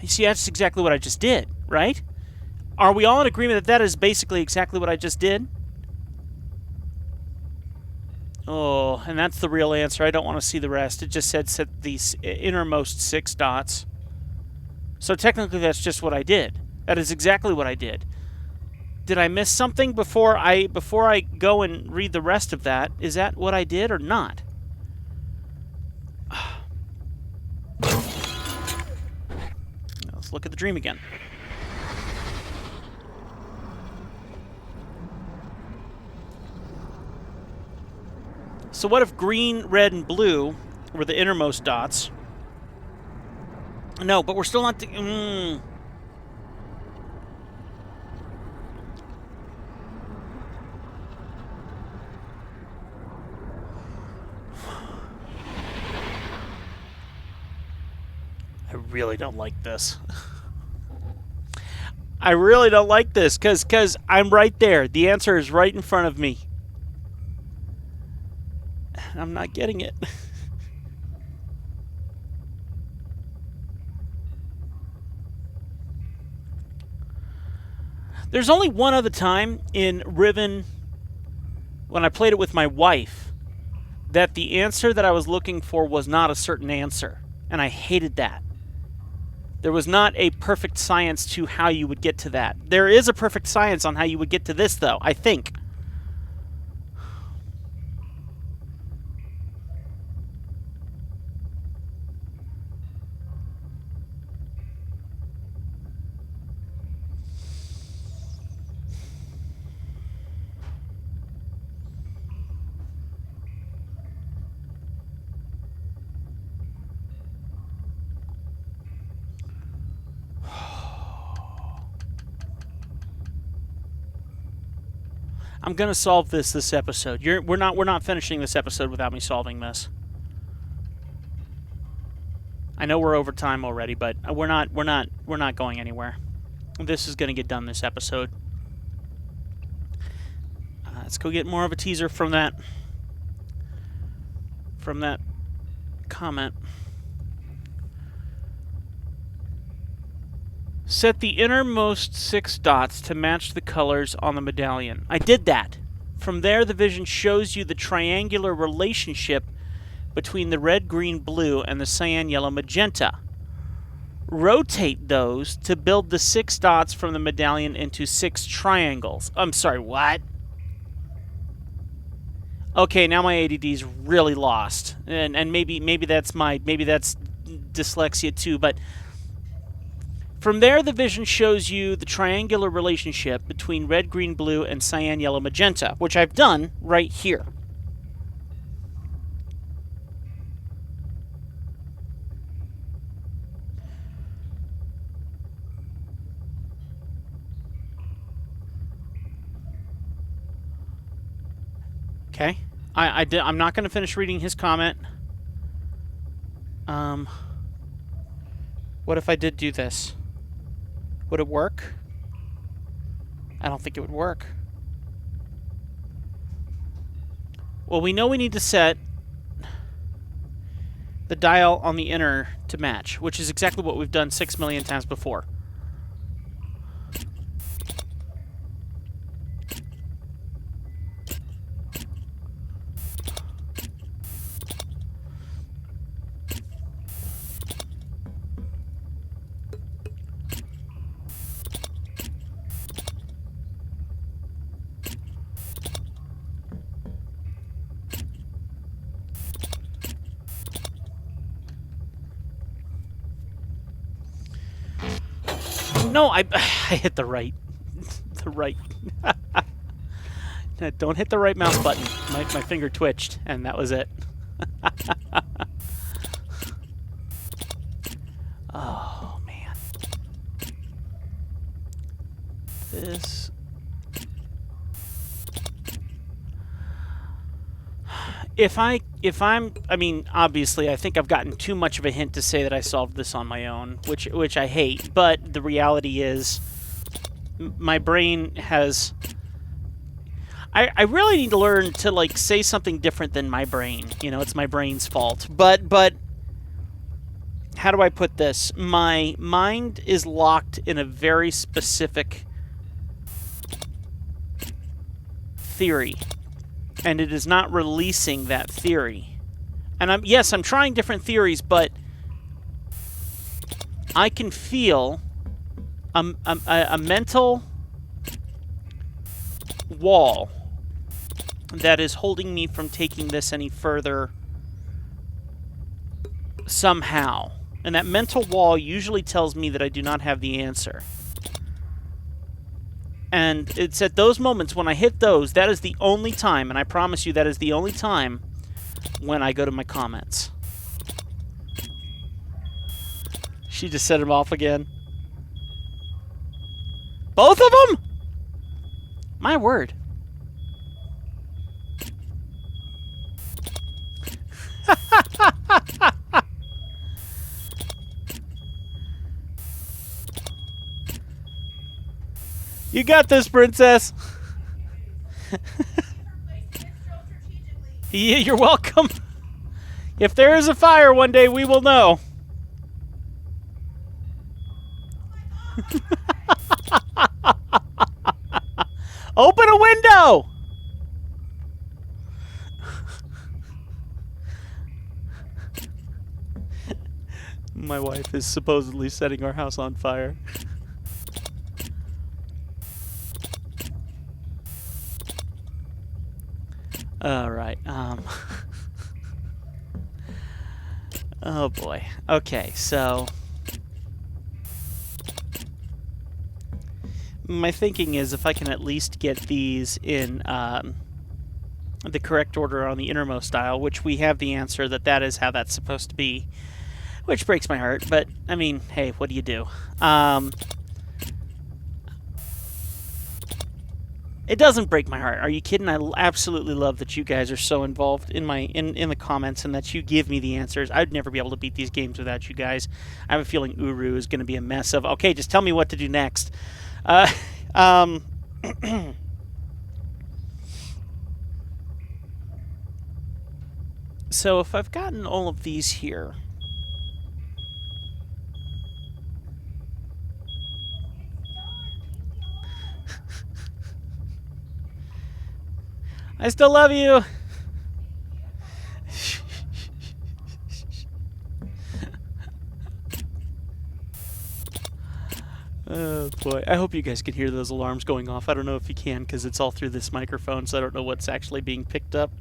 You see, that's exactly what I just did, right? Are we all in agreement that that is basically exactly what I just did? Oh, and that's the real answer. I don't want to see the rest. It just said set these innermost 6 dots. So technically that's just what I did. That is exactly what I did. Did I miss something before I go and read the rest of that? Is that what I did or not? Let's look at the dream again. So what if green, red, and blue were the innermost dots? No, but we're still not... I really don't like this. I really don't like this because I'm right there. The answer is right in front of me. I'm not getting it. There's only one other time in Riven, when I played it with my wife, that the answer that I was looking for was not a certain answer. And I hated that. There was not a perfect science to how you would get to that. There is a perfect science on how you would get to this, though, I think. I'm gonna solve this episode. We're not finishing this episode without me solving this. I know we're over time already, but we're not going anywhere. This is gonna get done this episode. Let's go get more of a teaser from that comment. Set the innermost 6 dots to match the colors on the medallion. I did that. From there, the vision shows you the triangular relationship between the red, green, blue, and the cyan, yellow, magenta. rotate those to build the 6 dots from the medallion into 6 triangles. I'm sorry, what? Okay, now my ADD's really lost, and maybe that's dyslexia too. But from there, the vision shows you the triangular relationship between red, green, blue, and cyan, yellow, magenta, which I've done right here. Okay, I'm not going to finish reading his comment. What if I did do this? Would it work? I don't think it would work. Well, we know we need to set the dial on the inner to match, which is exactly what we've done 6 million times before. No, I hit the right. The right. Don't hit the right mouse button. My finger twitched, and that was it. Oh, man. This... I mean, obviously, I think I've gotten too much of a hint to say that I solved this on my own, which I hate. But the reality is, my brain has... I really need to learn to, like, say something different than my brain. You know, it's my brain's fault. But how do I put this? My mind is locked in a very specific theory, and it is not releasing that theory. And I'm trying different theories, but I can feel a mental wall that is holding me from taking this any further somehow. And that mental wall usually tells me that I do not have the answer. And it's at those moments when I hit those, that is the only time, and I promise you that is the only time when I go to my comments. She just set him off again. Both of them? My word. You got this, princess. Yeah, you're welcome. If there is a fire one day, we will know. Open a window! My wife is supposedly setting our house on fire. Alright, oh boy. Okay, so... my thinking is if I can at least get these in the correct order on the innermost dial, which we have the answer that is how that's supposed to be, which breaks my heart, but, I mean, hey, what do you do? It doesn't break my heart. Are you kidding? I absolutely love that you guys are so involved in in the comments and that you give me the answers. I'd never be able to beat these games without you guys. I have a feeling Uru is going to be a mess of, okay, just tell me what to do next. So if I've gotten all of these here... I still love you! Oh boy, I hope you guys can hear those alarms going off. I don't know if you can because it's all through this microphone, so I don't know what's actually being picked up.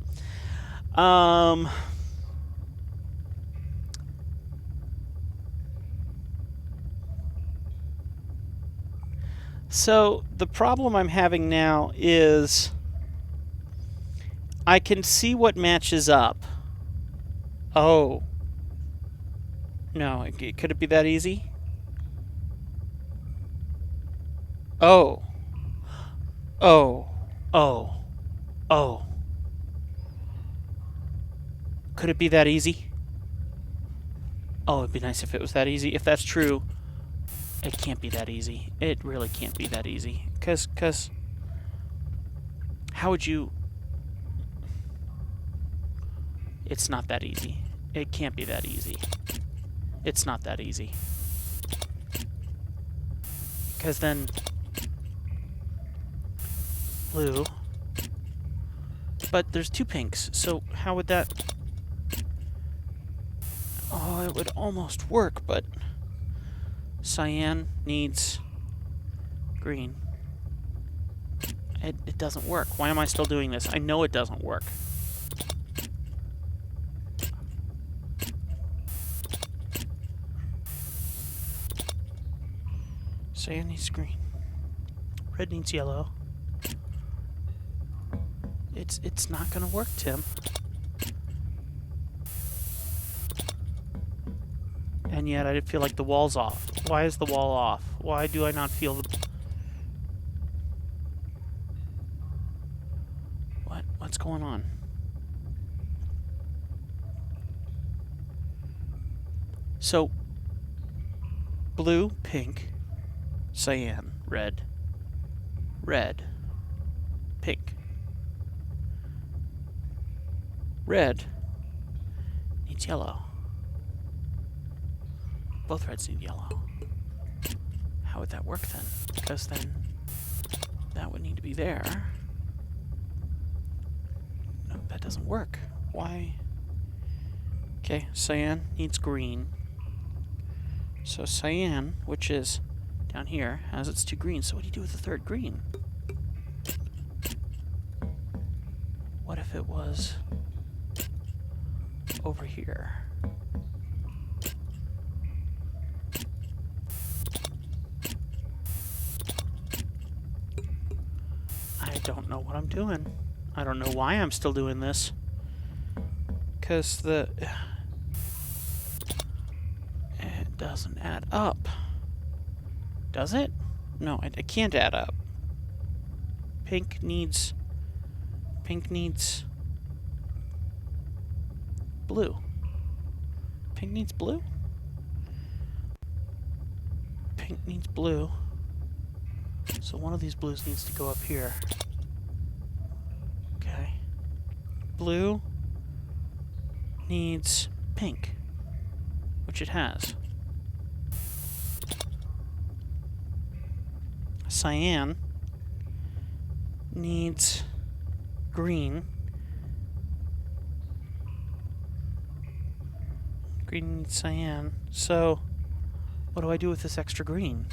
So the problem I'm having now is I can see what matches up. Oh. No, could it be that easy? Oh. Oh. Oh. Oh. Could it be that easy? Oh, it'd be nice if it was that easy. If that's true, it can't be that easy. It really can't be that easy. Cause how would you... It's not that easy. It can't be that easy. It's not that easy. Because then... Blue. But there's two pinks, so how would that... Oh, it would almost work, but... Cyan needs green. It doesn't work. Why am I still doing this? I know it doesn't work. Cyan needs green. Red needs yellow. It's not gonna work, Tim. And yet I feel like the wall's off. Why is the wall off? Why do I not feel the... What's going on? So, blue, pink, cyan, red, red, pink. Red needs yellow. Both reds need yellow. How would that work then? Because then that would need to be there. No, that doesn't work. Why? Okay, cyan needs green. So cyan, which is down here, has its two greens. So what do you do with the third green? What if it was over here? I don't know what I'm doing. I don't know why I'm still doing this. Because it doesn't add up. Does it? No, it can't add up. Pink needs blue. Pink needs blue? Pink needs blue. So one of these blues needs to go up here. Okay. Blue needs pink, which it has. Cyan needs green. Green needs cyan. So, what do I do with this extra green?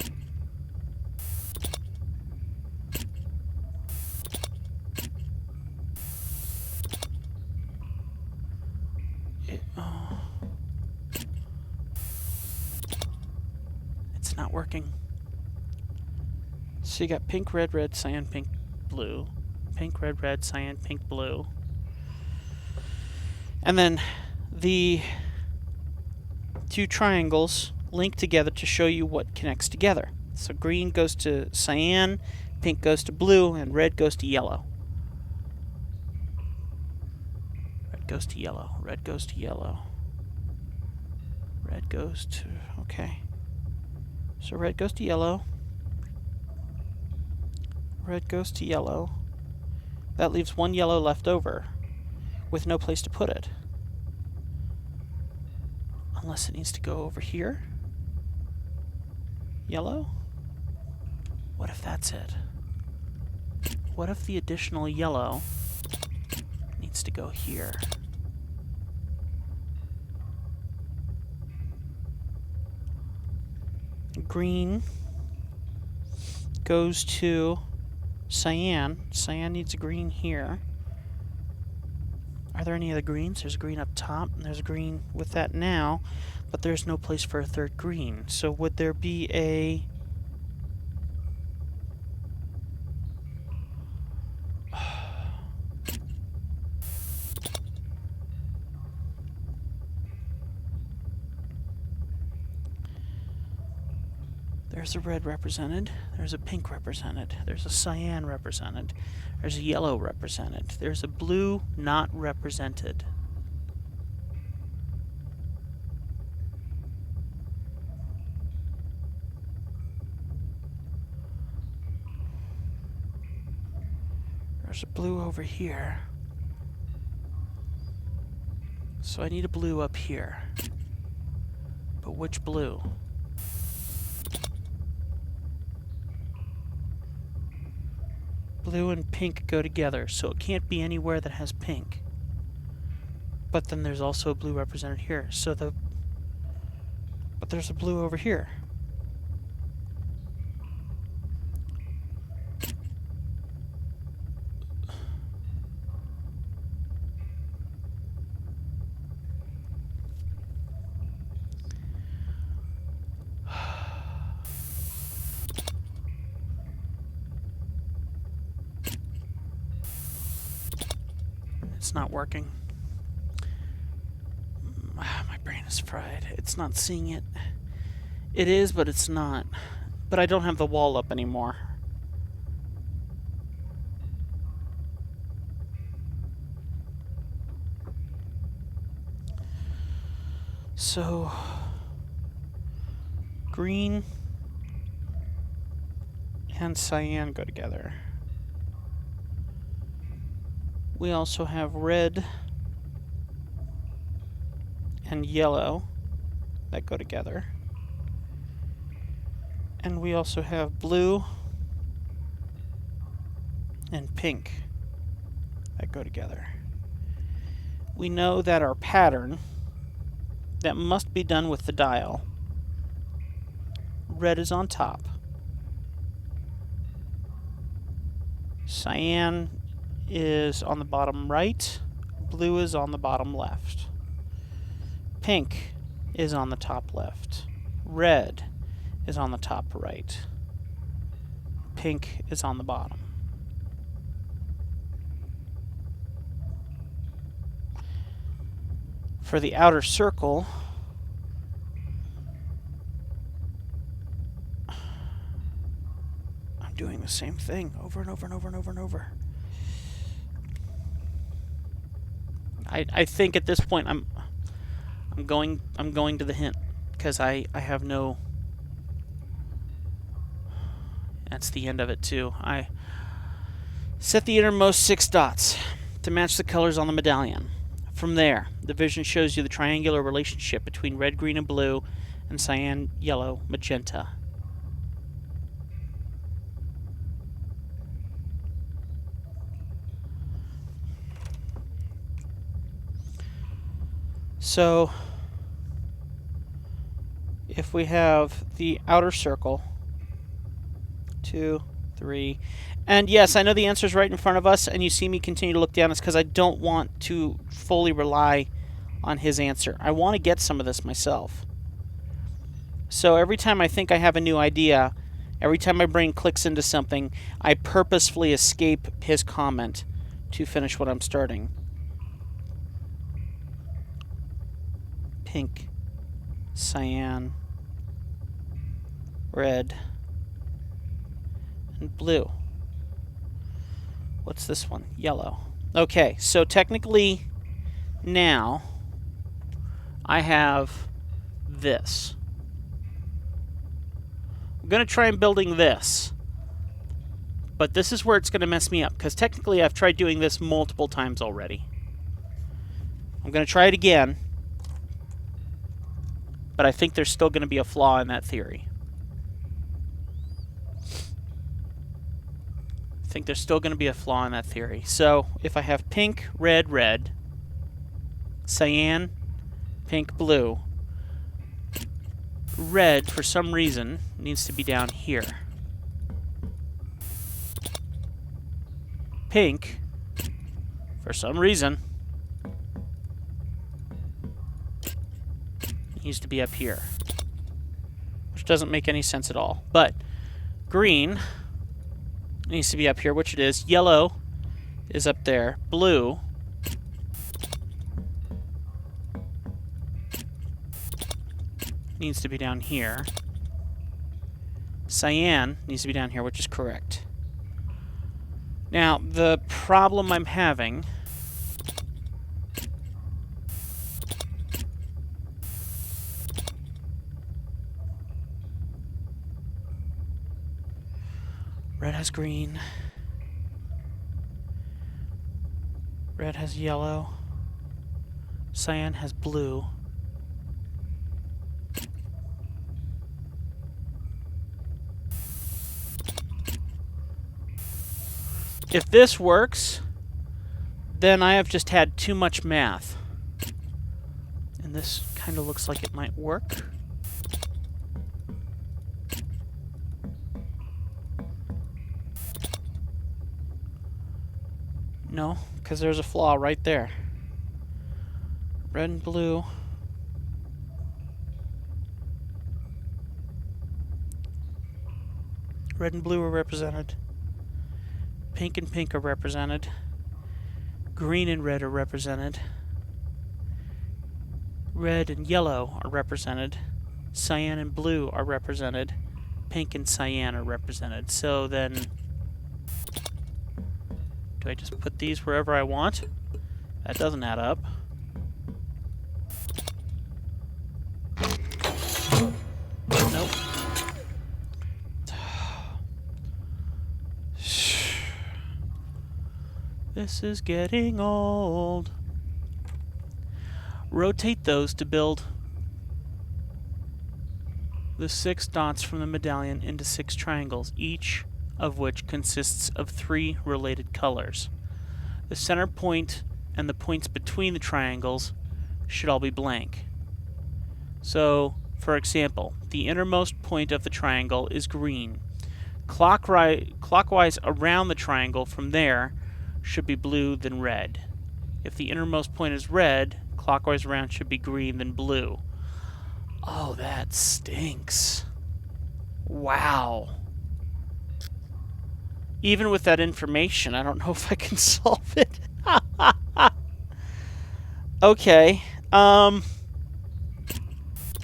It's not working. So you got pink, red, red, cyan, pink, blue. Pink, red, red, cyan, pink, blue. And then the two triangles link together to show you what connects together. So green goes to cyan, pink goes to blue, and red goes to yellow. Red goes to yellow. Red goes to yellow. Red goes to... Okay. So red goes to yellow. Red goes to yellow. That leaves one yellow left over with no place to put it. Unless it needs to go over here. Yellow? What if that's it? What if the additional yellow needs to go here? Green goes to cyan. Cyan needs a green here. Are there any other greens? There's a green up top, and there's a green with that now, but there's no place for a third green. So would there be a... There's a red represented, there's a pink represented, there's a cyan represented, there's a yellow represented, there's a blue not represented. There's a blue over here. So I need a blue up here. But which blue? Blue and pink go together, so it can't be anywhere that has pink. But then there's also a blue represented here, so but there's a blue over here. It's not working. My brain is fried. It's not seeing it. It is, but it's not. But I don't have the wall up anymore. So, green and cyan go together. We also have red and yellow that go together. And we also have blue and pink that go together. We know that our pattern that must be done with the dial, red is on top, cyan is on the bottom right, blue is on the bottom left, pink is on the top left, red is on the top right, pink is on the bottom. For the outer circle, I'm doing the same thing over and over and over and over and over. I think at this point I'm going to the hint because I have no. That's the end of it too. I set the innermost 6 dots to match the colors on the medallion. From there, the vision shows you the triangular relationship between red, green, and blue, and cyan, yellow, magenta. So, if we have the outer circle, 2, 3, and yes, I know the answer is right in front of us, and you see me continue to look down. It's because I don't want to fully rely on his answer. I want to get some of this myself. So every time I think I have a new idea, every time my brain clicks into something, I purposefully escape his comment to finish what I'm starting. Pink, cyan, red, and blue. What's this one? Yellow. Okay, so technically now I have this. I'm going to try and building this. But this is where it's going to mess me up, because technically I've tried doing this multiple times already. I'm going to try it again, but I think there's still going to be a flaw in that theory. I think there's still going to be a flaw in that theory. So if I have pink, red, red, cyan, pink, blue, red, for some reason, needs to be down here. pink, for some reason, needs to be up here, which doesn't make any sense at all. But green needs to be up here, which it is. Yellow is up there. Blue needs to be down here. Cyan needs to be down here, which is correct. Now, the problem I'm having red has green. Red has yellow. Cyan has blue. If this works, then I have just had too much math. And this kind of looks like it might work. No, because there's a flaw right there. Red and blue. Red and blue are represented. Pink and pink are represented. Green and red are represented. Red and yellow are represented. Cyan and blue are represented. Pink and cyan are represented. So then, do I just put these wherever I want? That doesn't add up. Nope. This is getting old. Rotate those to build the 6 dots from the medallion into 6 triangles, each of which consists of 3 related colors. The center point and the points between the triangles should all be blank. So, for example, the innermost point of the triangle is green. Clockwise around the triangle from there should be blue, then red. If the innermost point is red, clockwise around should be green, then blue. Oh, that stinks. Wow. Even with that information, I don't know if I can solve it. Okay.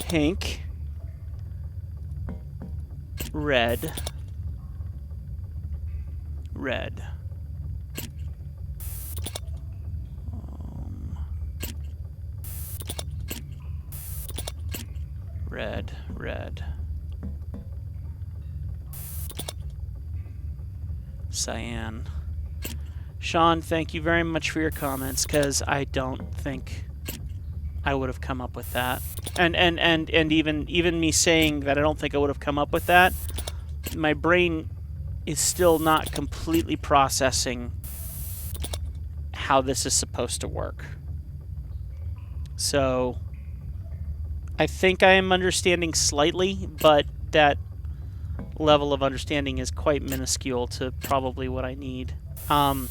Pink. Red. Red. Red, red. Cyan. Sean, thank you very much for your comments, because I don't think I would have come up with that. And even me saying that I don't think I would have come up with that, my brain is still not completely processing how this is supposed to work. So I think I am understanding slightly, but that level of understanding is quite minuscule to probably what I need. I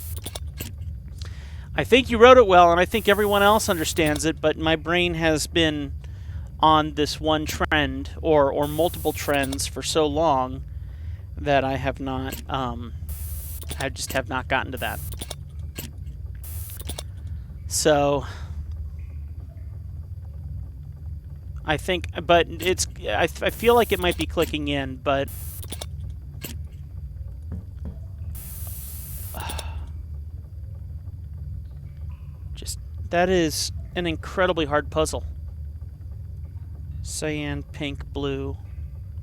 think you wrote it well, and I think everyone else understands it, but my brain has been on this one trend, or multiple trends, for so long that I have not, I just have not gotten to that. So I think, but it's, I feel like it might be clicking in, but just, that is an incredibly hard puzzle. Cyan, pink, blue.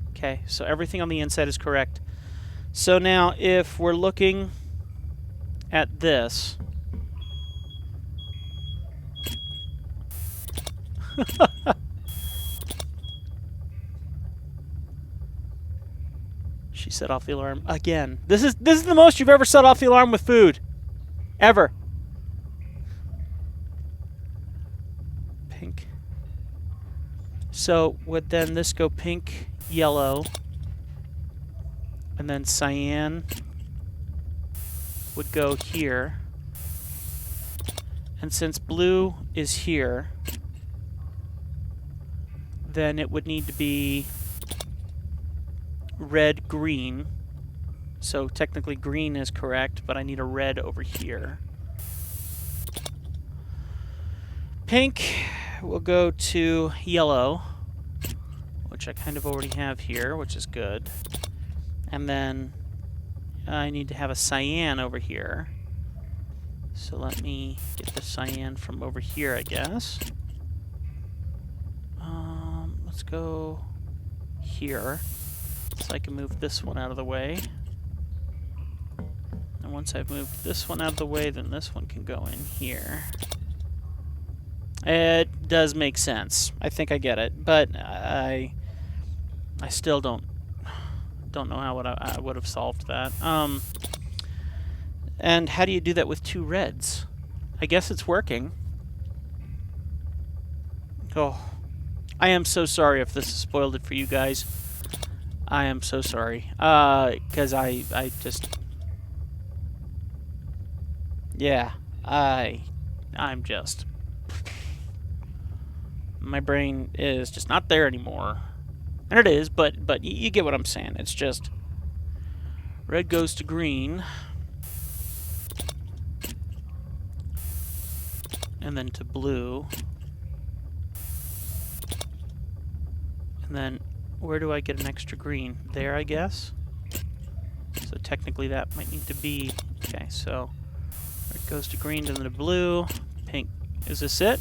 Okay, so everything on the inside is correct. So now, if we're looking at this, she set off the alarm again. This is the most you've ever set off the alarm with food, ever. Pink. So would then this go pink, yellow, and then cyan, would go here. And since blue is here, then it would need to be red, green. So technically green is correct, but I need a red over here. Pink will go to yellow, which I kind of already have here, which is good. And then I need to have a cyan over here. So let me get the cyan from over here, I guess. Let's go here, so I can move this one out of the way. And once I've moved this one out of the way, then this one can go in here. It does make sense. I think I get it, but I still don't know how I would have solved that. And how do you do that with two reds? I guess it's working. Oh, I am so sorry if this has spoiled it for you guys. I am so sorry. 'Cause I just... Yeah, I'm just... My brain is just not there anymore. And it is, but you get what I'm saying. It's just... Red goes to green. And then to blue. And then, where do I get an extra green? There, I guess? So technically that might need to be... Okay, so... Red goes to green, then to blue. Pink. Is this it?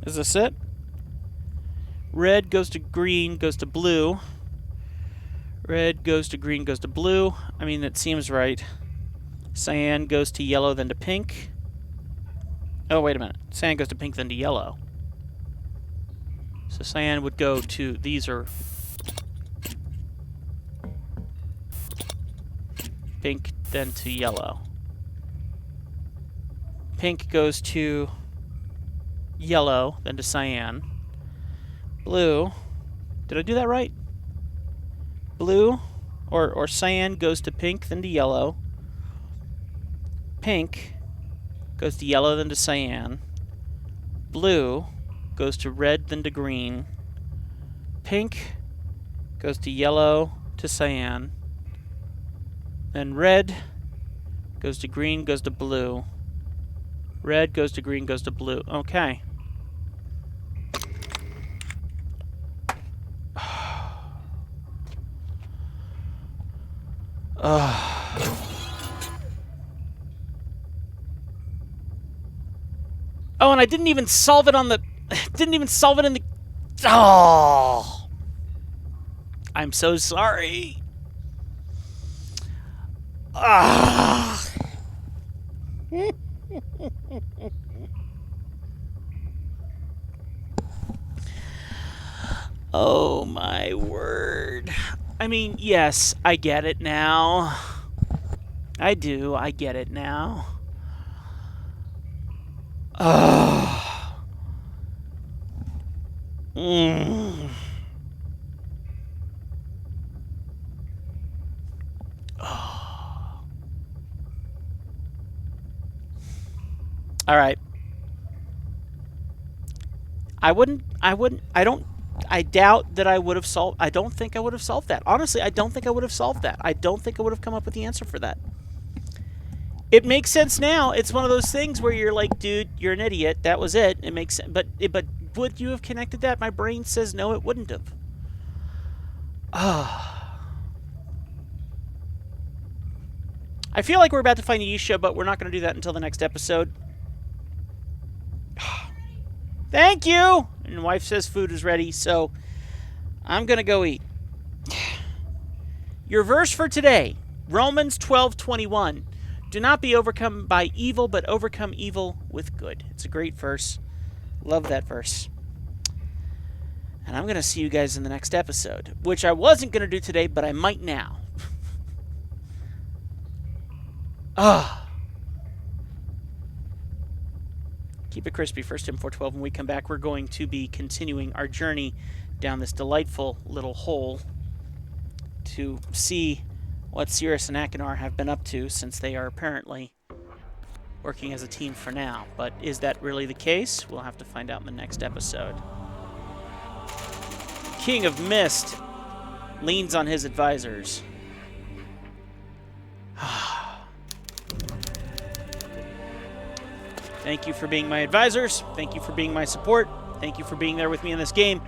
Is this it? Red goes to green, goes to blue. Red goes to green, goes to blue. I mean, that seems right. Cyan goes to yellow, then to pink. Oh, wait a minute. Cyan goes to pink, then to yellow. So cyan would go to... These are... Pink, then to yellow. Pink goes to yellow, then to cyan. Blue... Did I do that right? Blue, or cyan goes to pink, then to yellow. Pink goes to yellow, then to cyan. Blue goes to red, then to green. Pink goes to yellow, to cyan. Then red goes to green, goes to blue. Red goes to green, goes to blue. Okay. Oh, and I didn't even solve it on the... Didn't even solve it in the... Oh! I'm so sorry. Ah! Oh, my word. I mean, yes, I get it now. I do. I get it now. Oh. Mm. Oh. All right. I doubt that I would have solved... I don't think I would have solved that. Honestly, I don't think I would have solved that. I don't think I would have come up with the answer for that. It makes sense now. It's one of those things where you're like, dude, you're an idiot. That was it. It makes sense. But would you have connected that? My brain says no, it wouldn't have. Ah. I feel like we're about to find Yisha, but we're not going to do that until the next episode. Thank you! And wife says food is ready, so I'm going to go eat. Your verse for today, Romans 12:21. Do not be overcome by evil, but overcome evil with good. It's a great verse. Love that verse. And I'm going to see you guys in the next episode, which I wasn't going to do today, but I might now. Keep it crispy. 1 Tim 4:12. When we come back, we're going to be continuing our journey down this delightful little hole to see what Cirrus and Achenar have been up to, since they are apparently working as a team for now. But is that really the case? We'll have to find out in the next episode. King of MYST leans on his advisors. Thank you for being my advisors. Thank you for being my support. Thank you for being there with me in this game.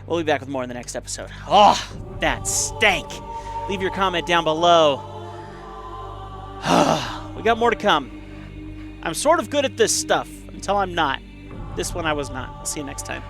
We'll be back with more in the next episode. Oh, that stank. Leave your comment down below. We got more to come. I'm sort of good at this stuff until I'm not. This one I was not. I'll see you next time.